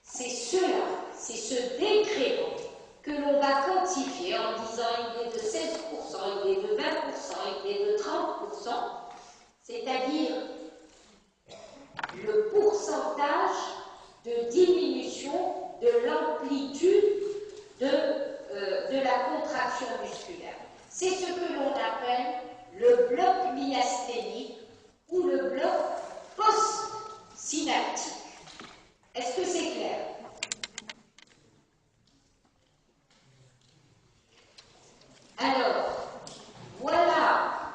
C'est cela, c'est ce décrément que l'on va quantifier en disant il est de 16%, il est de 20%, il est de 30%, c'est-à-dire le pourcentage de diminution de l'amplitude de la contraction musculaire. C'est ce que l'on appelle le bloc myasthénique ou le bloc post-synaptique. Est-ce que c'est clair? Alors, voilà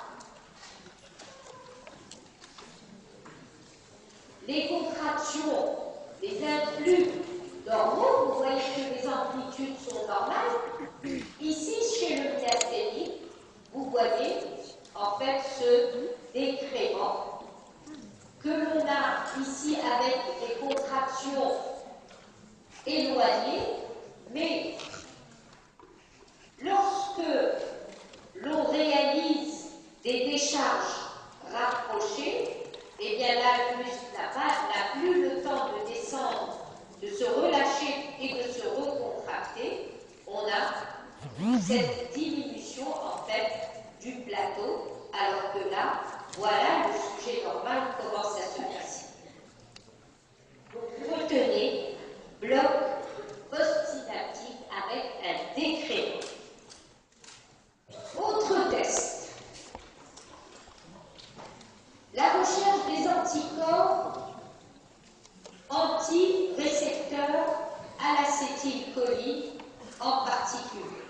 les contractions, les influx normaux. Vous voyez que les amplitudes sont normales. Ici, chez le myasthénique, vous voyez en fait ce décrément que l'on a ici avec des contractions éloignées, mais lorsque l'on réalise des décharges rapprochées, eh bien là, le muscle n'a plus le temps de descendre, de se relâcher et de se recontracter. On a cette diminution en fait du plateau, alors que là, voilà le sujet normal comment ça se passe. Donc retenez bloc postsynaptique avec un décrément. Autre test. La recherche des anticorps anti-récepteurs à l'acétylcholine en particulier.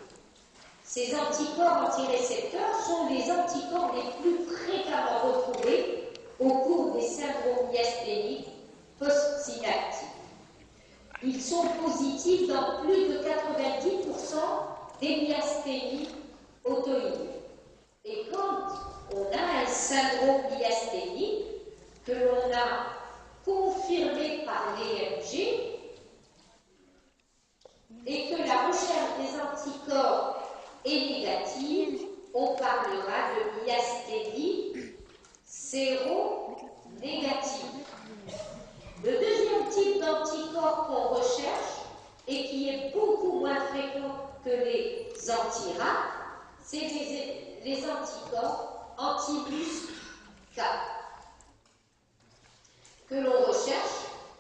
Ces anticorps antirécepteurs sont les anticorps les plus fréquemment retrouvés au cours des syndromes myasthéniques postsynaptiques. Ils sont positifs dans plus de 90% des myasthénies auto-immunes. Et quand on a un syndrome myasthénique que l'on a confirmé par l'EMG et que la recherche des anticorps est négative, on parlera de myasthénie séronégative. Le deuxième type d'anticorps qu'on recherche et qui est beaucoup moins fréquent que les anti-RAP, c'est les anticorps anti-MuSK que l'on recherche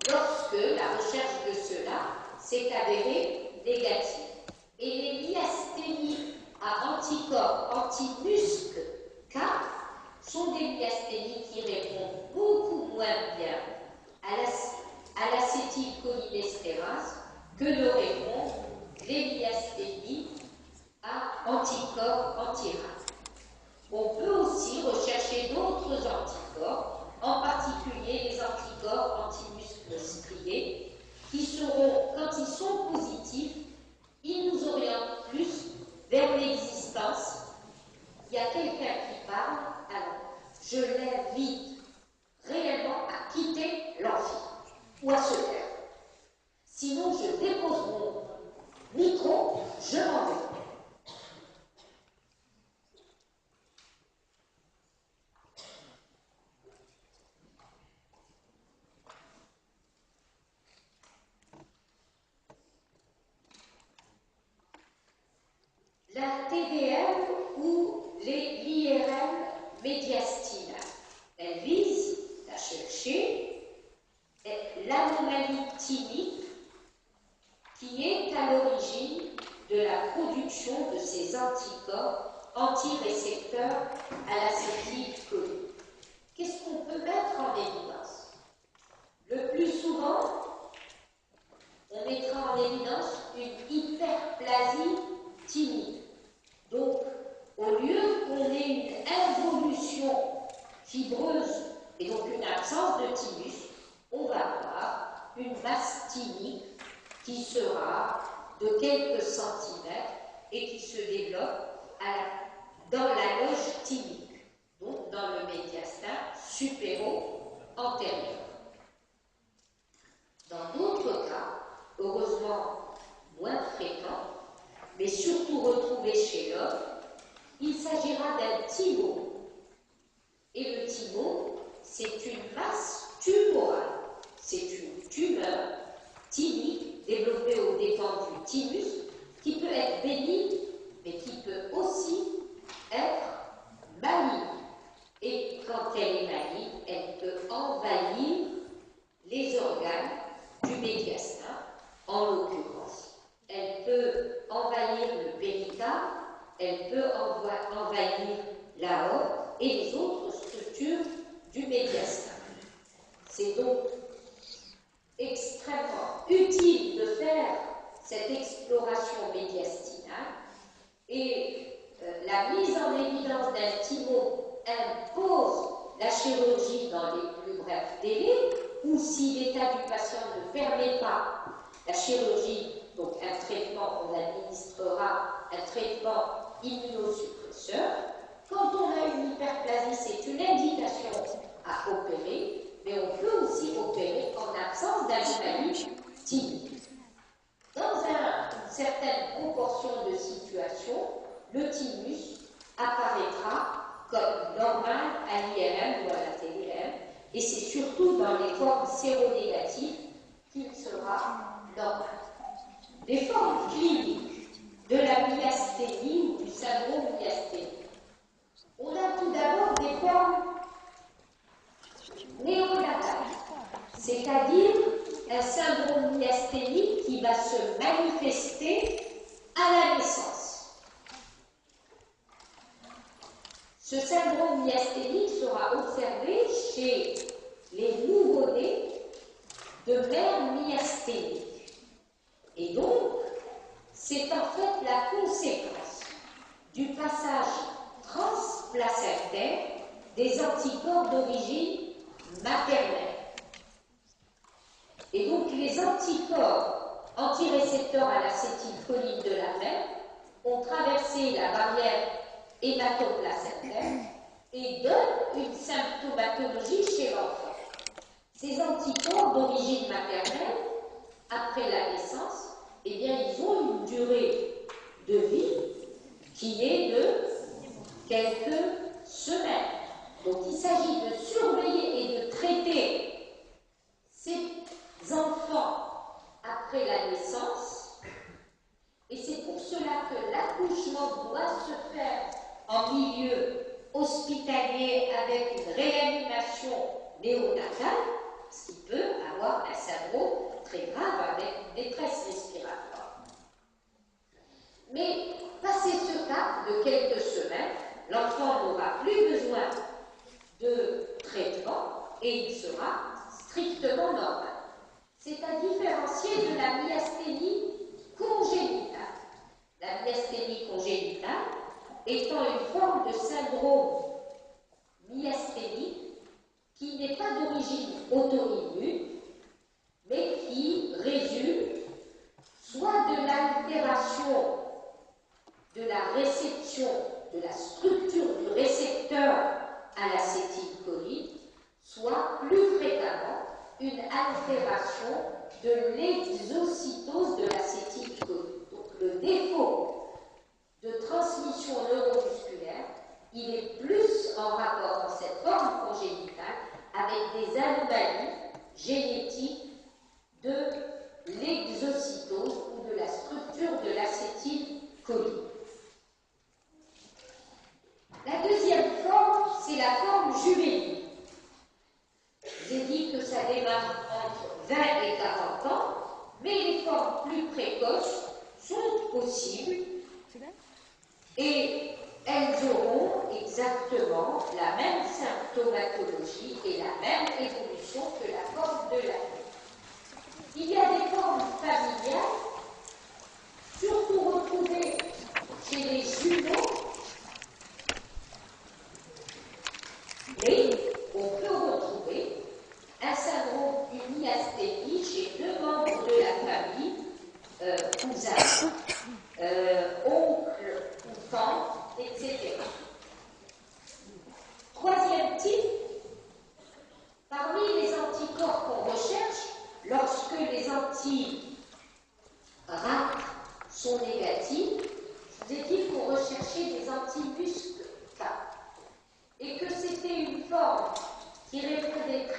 lorsque la recherche de cela s'est avérée négative. Et les myasthénies à anticorps anti-MuSK sont des myasthénies qui répondent beaucoup moins bien à l'acétylcholinestérase que ne répondent les myasthénies à anticorps anti-RAP. On peut aussi rechercher d'autres anticorps, en particulier les anticorps anti-muscles striés, qui seront, quand ils sont positifs, ils nous orientent plus vers l'existence. Il y a quelqu'un qui parle, alors je l'invite réellement à quitter l'amphi ou à se taire. Sinon, je dépose mon micro, je m'en vais. La TDM ou l'IRM médiastinale, elle vise à chercher l'anomalie thymique qui est à l'origine de la production de ces anticorps antirécepteurs à l'acétylcholine. Qu'est-ce qu'on peut mettre en évidence? Le plus souvent, on mettra en évidence une hyperplasie thymique. Donc, au lieu qu'on ait une involution fibreuse et donc une absence de thymus, on va avoir une masse thymique qui sera de quelques centimètres et qui se développe dans la loge thymique, donc dans le médiastin supéro-antérieur. Dans d'autres cas, heureusement moins fréquents, mais surtout retrouvés chez l'homme, il s'agira d'un thymo. Et le thymo, c'est une masse tumorale. C'est une tumeur thymique développée aux dépens du thymus qui peut être bénigne, mais qui peut aussi être maligne. Et quand elle est maligne, elle peut envahir les organes du médiastin, en l'occurrence. Elle peut envahir le pénitent, elle peut envahir l'aorte et les autres structures du médiastin. C'est donc extrêmement utile de faire cette exploration médiastinale et la mise en évidence d'un thymo impose la chirurgie dans les plus brefs délais ou si l'état du patient ne permet pas la chirurgie, donc un traitement, on administrera un traitement immunosuppresseur. Quand on a une hyperplasie, c'est une indication à opérer, mais on peut aussi opérer en absence d'anomalie thymique. Dans une certaine proportion de situations, le thymus apparaîtra comme normal à l'IRM ou à la TDM, et c'est surtout dans les formes séronégatives qu'il sera normal. Les formes cliniques de la myasthénie ou du syndrome myasthénique. On a tout d'abord des formes néonatales, c'est-à-dire un syndrome myasthénique qui va se manifester à la naissance. Ce syndrome myasthénique sera observé chez les nouveau-nés de mère myasthénique. Et donc, c'est en fait la conséquence du passage transplacentaire des anticorps d'origine maternelle. Et donc, les anticorps antirécepteurs à l'acétylcholine de la mère ont traversé la barrière hématoplacentaire et donnent une symptomatologie chez l'enfant. Ces anticorps d'origine maternelle, après la naissance, eh bien, ils ont une durée de vie qui est de quelques semaines. Donc, il s'agit de surveiller et de traiter ces enfants après la naissance. Et c'est pour cela que l'accouchement doit se faire en milieu hospitalier avec une réanimation néonatale, ce qui peut avoir un syndrome très grave avec une détresse respiratoire. Mais passé ce cap de quelques semaines, l'enfant n'aura plus besoin de traitement et il sera strictement normal. C'est à différencier de la myasthénie congénitale. La myasthénie congénitale étant une forme de syndrome myasthénique qui n'est pas d'origine auto-immune, mais qui résulte soit de l'altération de la réception, de la structure du récepteur à l'acétylcholine, soit plus fréquemment une altération de l'exocytose de l'acétylcholine. Donc le défaut de transmission neuromusculaire, il est plus en rapport dans cette forme congénitale avec des anomalies génétiques de l'exocytose ou de la structure de l'acétylcholine. La deuxième forme, c'est la forme juvénile. J'ai dit que ça démarre entre 20 et 40 ans, mais les formes plus précoces sont possibles et elles auront exactement la même symptomatologie et la même évolution que la forme de la vie. Il y a des formes familiales, surtout retrouvées chez les jumeaux, mais on peut retrouver un syndrome, une myasthénie chez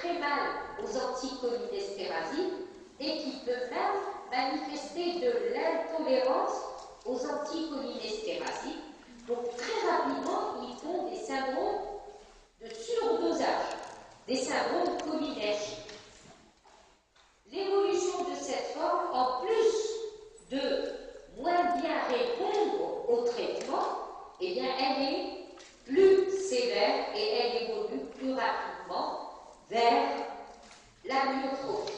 très mal aux anticholinesterasies et qui peuvent même manifester de l'intolérance aux anticholinesterasies. Donc très rapidement, ils font des syndromes de surdosage, des syndromes cholinergiques. L'évolution de cette forme, en plus de moins bien répondre au traitement, eh bien, elle est plus sévère et elle évolue plus rapidement vers la myotrophie.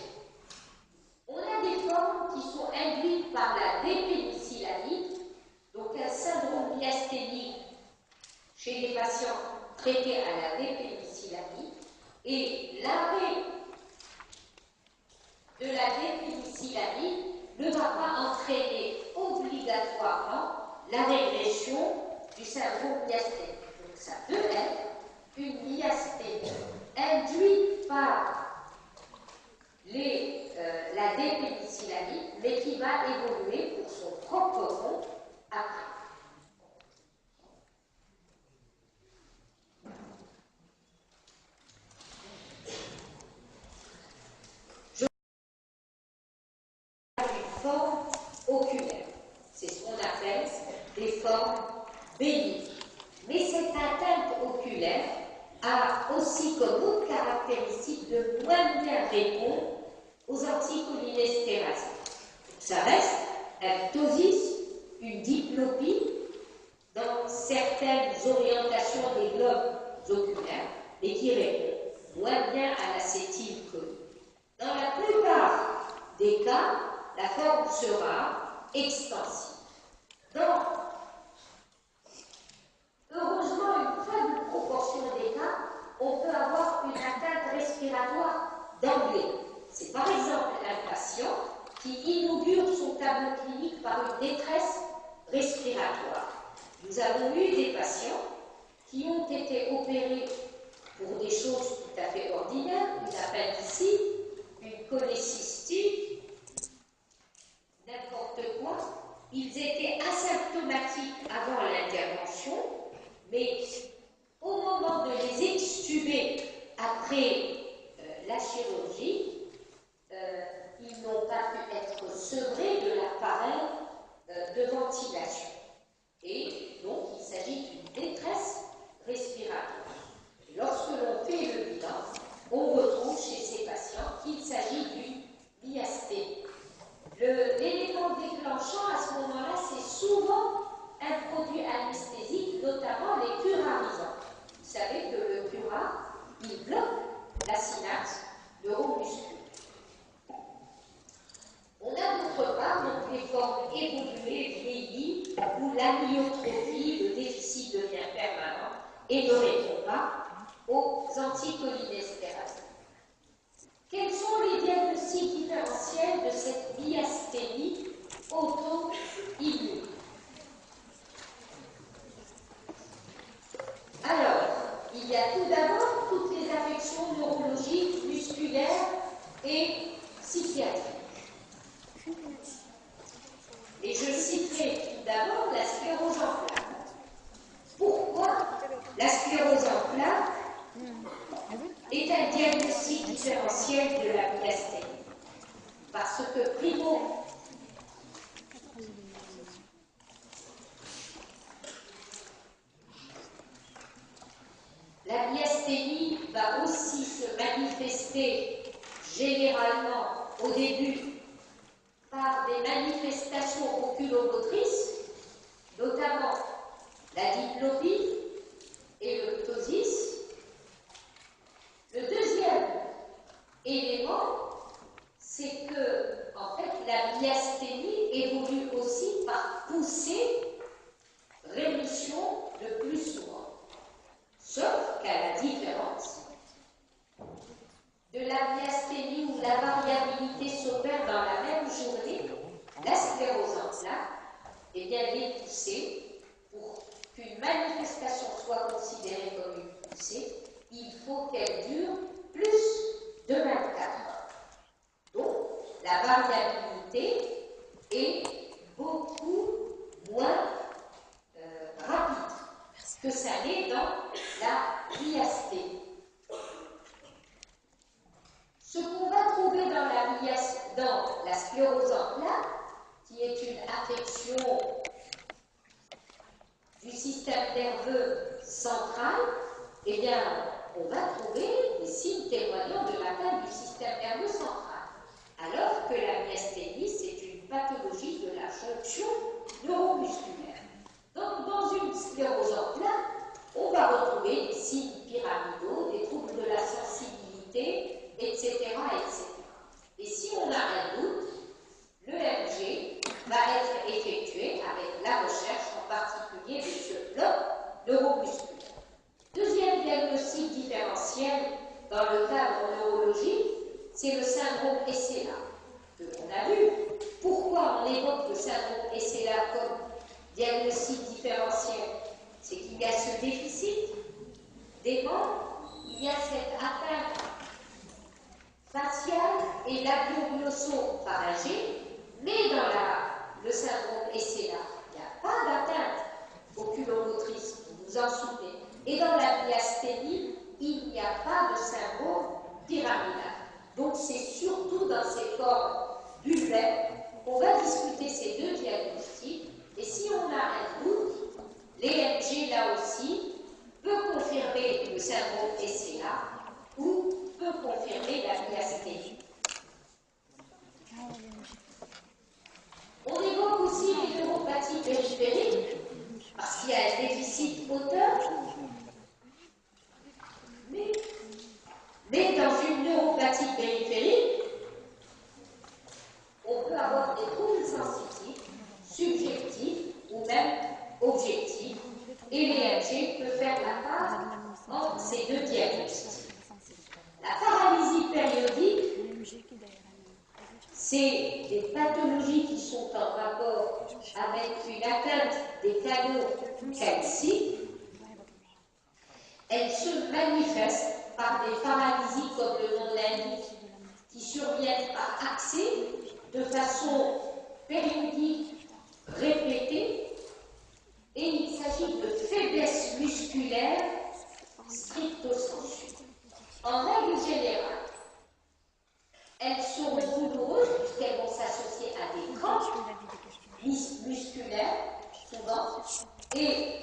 On a des formes qui sont induites par la dépénicillamide, donc un syndrome myasthénique chez les patients traités à la dépénicillamide, et l'arrêt de la dépénicillamide ne va pas entraîner obligatoirement la régression du syndrome myasthénique. Donc ça peut être une myasthénie induite par la dépénicillamide, mais qui va évoluer pour son propre compte après. Forme oculaire. C'est ce qu'on appelle des formes bénignes. Mais cette atteinte oculaire a aussi comme autre caractéristique de moins bien répondre aux anticholinesterasies. Ça reste un ptosis, une diplopie dans certaines orientations des globes oculaires, mais qui répond moins bien à l'acétylcholine. Dans la plupart des cas, la forme sera extensive. Donc, heureusement, une faible proportion des cas, on peut avoir une atteinte respiratoire d'emblée. C'est par exemple un patient qui inaugure son tableau clinique par une détresse respiratoire. Nous avons eu des patients qui ont été opérés pour des choses tout à fait ordinaires. Ils appellent ici une cholécystite, n'importe quoi. Ils étaient asymptomatiques avant l'intervention, mais au moment de les extuber après la chirurgie, ils n'ont pas pu être sevrés de l'appareil de ventilation. Et donc, il s'agit d'une détresse respiratoire. Et lorsque l'on fait le bilan, on retrouve chez ces patients qu'il s'agit d'une myasthénie. L'élément déclenchant à ce moment-là, c'est souvent un produit anesthésique, notamment les curarisants. Vous savez que le cura, il bloque la synapse neuromusculaire. On a d'autre part donc les formes évoluées, vieillies, où l'amyotrophie, le déficit devient permanent et ne répond pas aux anticholinesterasies. Quels sont les diagnostics différentiels de cette myasthénie auto-immune? Alors, il y a tout d'abord toutes les affections neurologiques, musculaires et psychiatriques. Et je citerai tout d'abord la sclérose en plaques. Pourquoi la sclérose en plaques est un diagnostic différentiel de la myasthénie? Parce que, primo, la myasthénie va aussi se manifester généralement au début par des manifestations oculomotrices, notamment la diplopie et le ptosis. Le deuxième élément, c'est que, en fait, la myasthénie évolue aussi par poussée, rémission le plus souvent. Sauf qu'à la différence de la myasthénie où la variabilité s'opère dans la même journée, la sclérose en plaques, eh bien, les poussées, pour qu'une manifestation soit considérée comme une poussée, il faut qu'elle dure plus de 24 heures. Donc, la variabilité est beaucoup moins rapide que ça l'est dans la myasthénie. dans la sclérose en plaques, qui est une affection du système nerveux central, eh bien, on va trouver des signes témoignant de l'atteinte du système nerveux central. Alors que la myasthénie, c'est une pathologie de la jonction neuromusculaire. Donc, dans une sclérose en plaques, on va retrouver des signes pyramidaux, des troubles de la sensibilité, etc., etc. Et si on a un doute, l'EMG va être effectué avec la recherche, en particulier de ce bloc neuromusculaire. Deuxième diagnostic différentiel dans le cadre neurologique, c'est le syndrome SLA, que l'on a vu. Pourquoi on évoque le syndrome SLA comme diagnostic différentiel? C'est qu'il y a ce déficit des membres, il y a cette atteinte faciale et labio-glossopharyngée, mais dans le syndrome SLA, il n'y a pas d'atteinte oculomotrice, vous vous en souvenez. Et dans la myasthénie, il n'y a pas de syndrome pyramidal. Donc c'est surtout dans ces formes bulbaires qu'on va discuter ces deux diagnostics. Et si on a un doute, l'EMG là aussi peut confirmer le syndrome SLA ou peut confirmer la myasthénie. On évoque aussi les neuropathies périphériques parce qu'il y a un déficit moteur. Mais dans une neuropathie périphérique, on peut avoir des troubles sensitifs, subjectifs ou même objectifs, et l'EMG peut faire la part entre ces deux diagnostics. La paralysie périodique, c'est des pathologies qui sont en rapport avec une atteinte des canaux calciques. Elles se manifestent par des paralysies, comme le nom l'indique, qui surviennent par accès de façon périodique, répétée, et il s'agit de faiblesse musculaire stricto sensu. En règle générale, elles seront douloureuses puisqu'elles vont s'associer à des crampes musculaires, souvent, et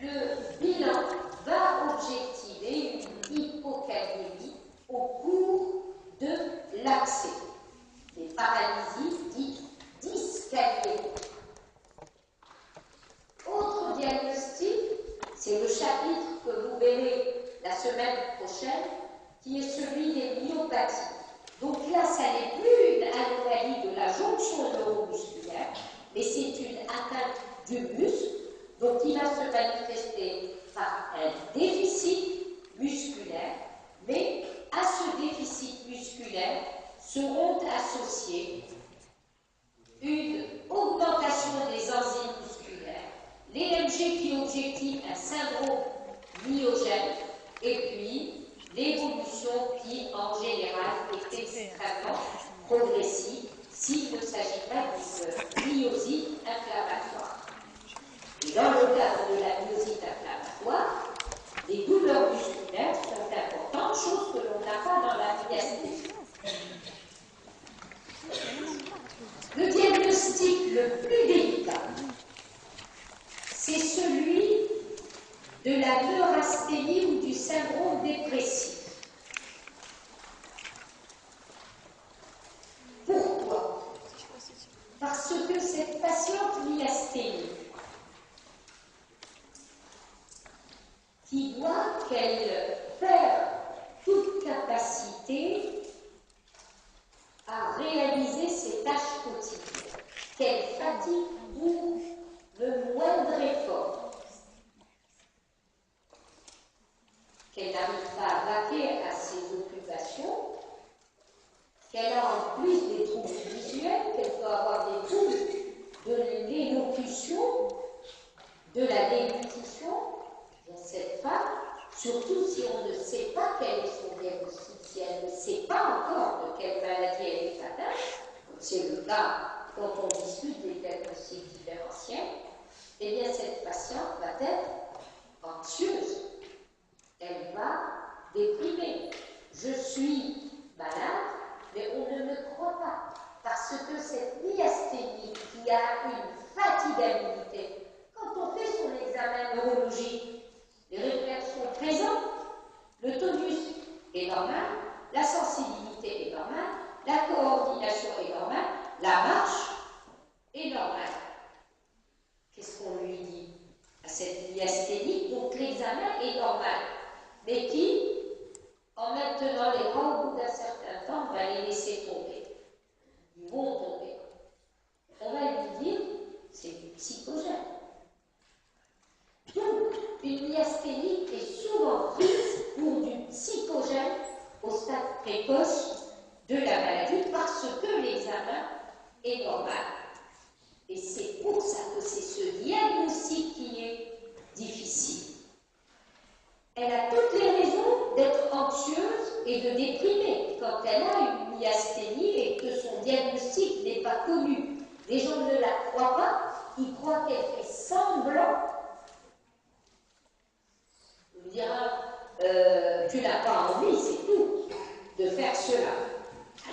le bilan va objectiver une hypokaliémie au cours de l'accès. Des paralysies dites dyskaliémiques. Autre diagnostic, c'est le chapitre que vous verrez la semaine prochaine, qui est celui des myopathies. Donc là, ça n'est plus une anomalie de la jonction neuromusculaire, mais c'est une atteinte du muscle, donc qui va se manifester par un déficit musculaire, mais à ce déficit musculaire seront associées une augmentation des enzymes musculaires, l'EMG qui objective un syndrome myogène, et puis l'évolution qui, en général, est extrêmement progressive s'il ne s'agit pas d'une myosite inflammatoire. Et dans le cadre de la myosite inflammatoire, les douleurs musculaires sont importantes, chose que l'on n'a pas dans la myasthénie. Le diagnostic le plus délicat, c'est celui de la neurasthénie ou du syndrome dépressif. Pourquoi? Parce que cette patiente myasthénique, qui voit qu'elle perd toute capacité à réaliser ses tâches quotidiennes, qu'elle fatigue pour le moindre effort, qu'elle n'arrive pas à vaquer à ses occupations, qu'elle a en plus des troubles visuels, qu'elle peut avoir des troubles de l'élocution, de la déglutition. Cette femme, surtout si on ne sait pas quel est son diagnostic, si elle ne sait pas encore de quelle maladie elle est atteinte, comme c'est le cas quand on discute des diagnostics différentiels, eh bien cette patiente va être anxieuse. Elle va déprimer. Je suis malade, mais on ne me croit crois pas. Parce que cette myasthénie qui a une fatigabilité, quand on fait son examen neurologique, les réflexes sont présents, le tonus est normal, la sensibilité est normale, la coordination est normale, la marche est normale. Qu'est-ce qu'on lui dit à cette myasthénie? Donc l'examen est normal, mais qui, en maintenant les bras au bout d'un certain temps, va les laisser tomber. Ils vont tomber. On va lui dire, c'est du psychogène. Donc, une myasthénie est souvent prise pour du psychogène au stade précoce de la maladie parce que l'examen est normal. Et c'est pour ça que c'est ce diagnostic qui est difficile. Elle a toutes les raisons d'être anxieuse et de déprimer quand elle a une myasthénie et que son diagnostic n'est pas connu. Les gens ne la croient pas, ils croient qu'elle fait semblant. On dira, tu n'as pas envie, c'est tout, de faire cela.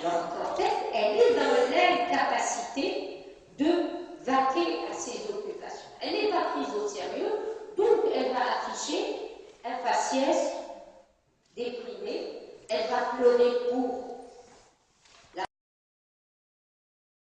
Alors qu'en fait, elle est dans l'incapacité de vaquer à ses occupations. Elle n'est pas prise au sérieux, donc elle va afficher un faciès déprimé, elle va pleurer pour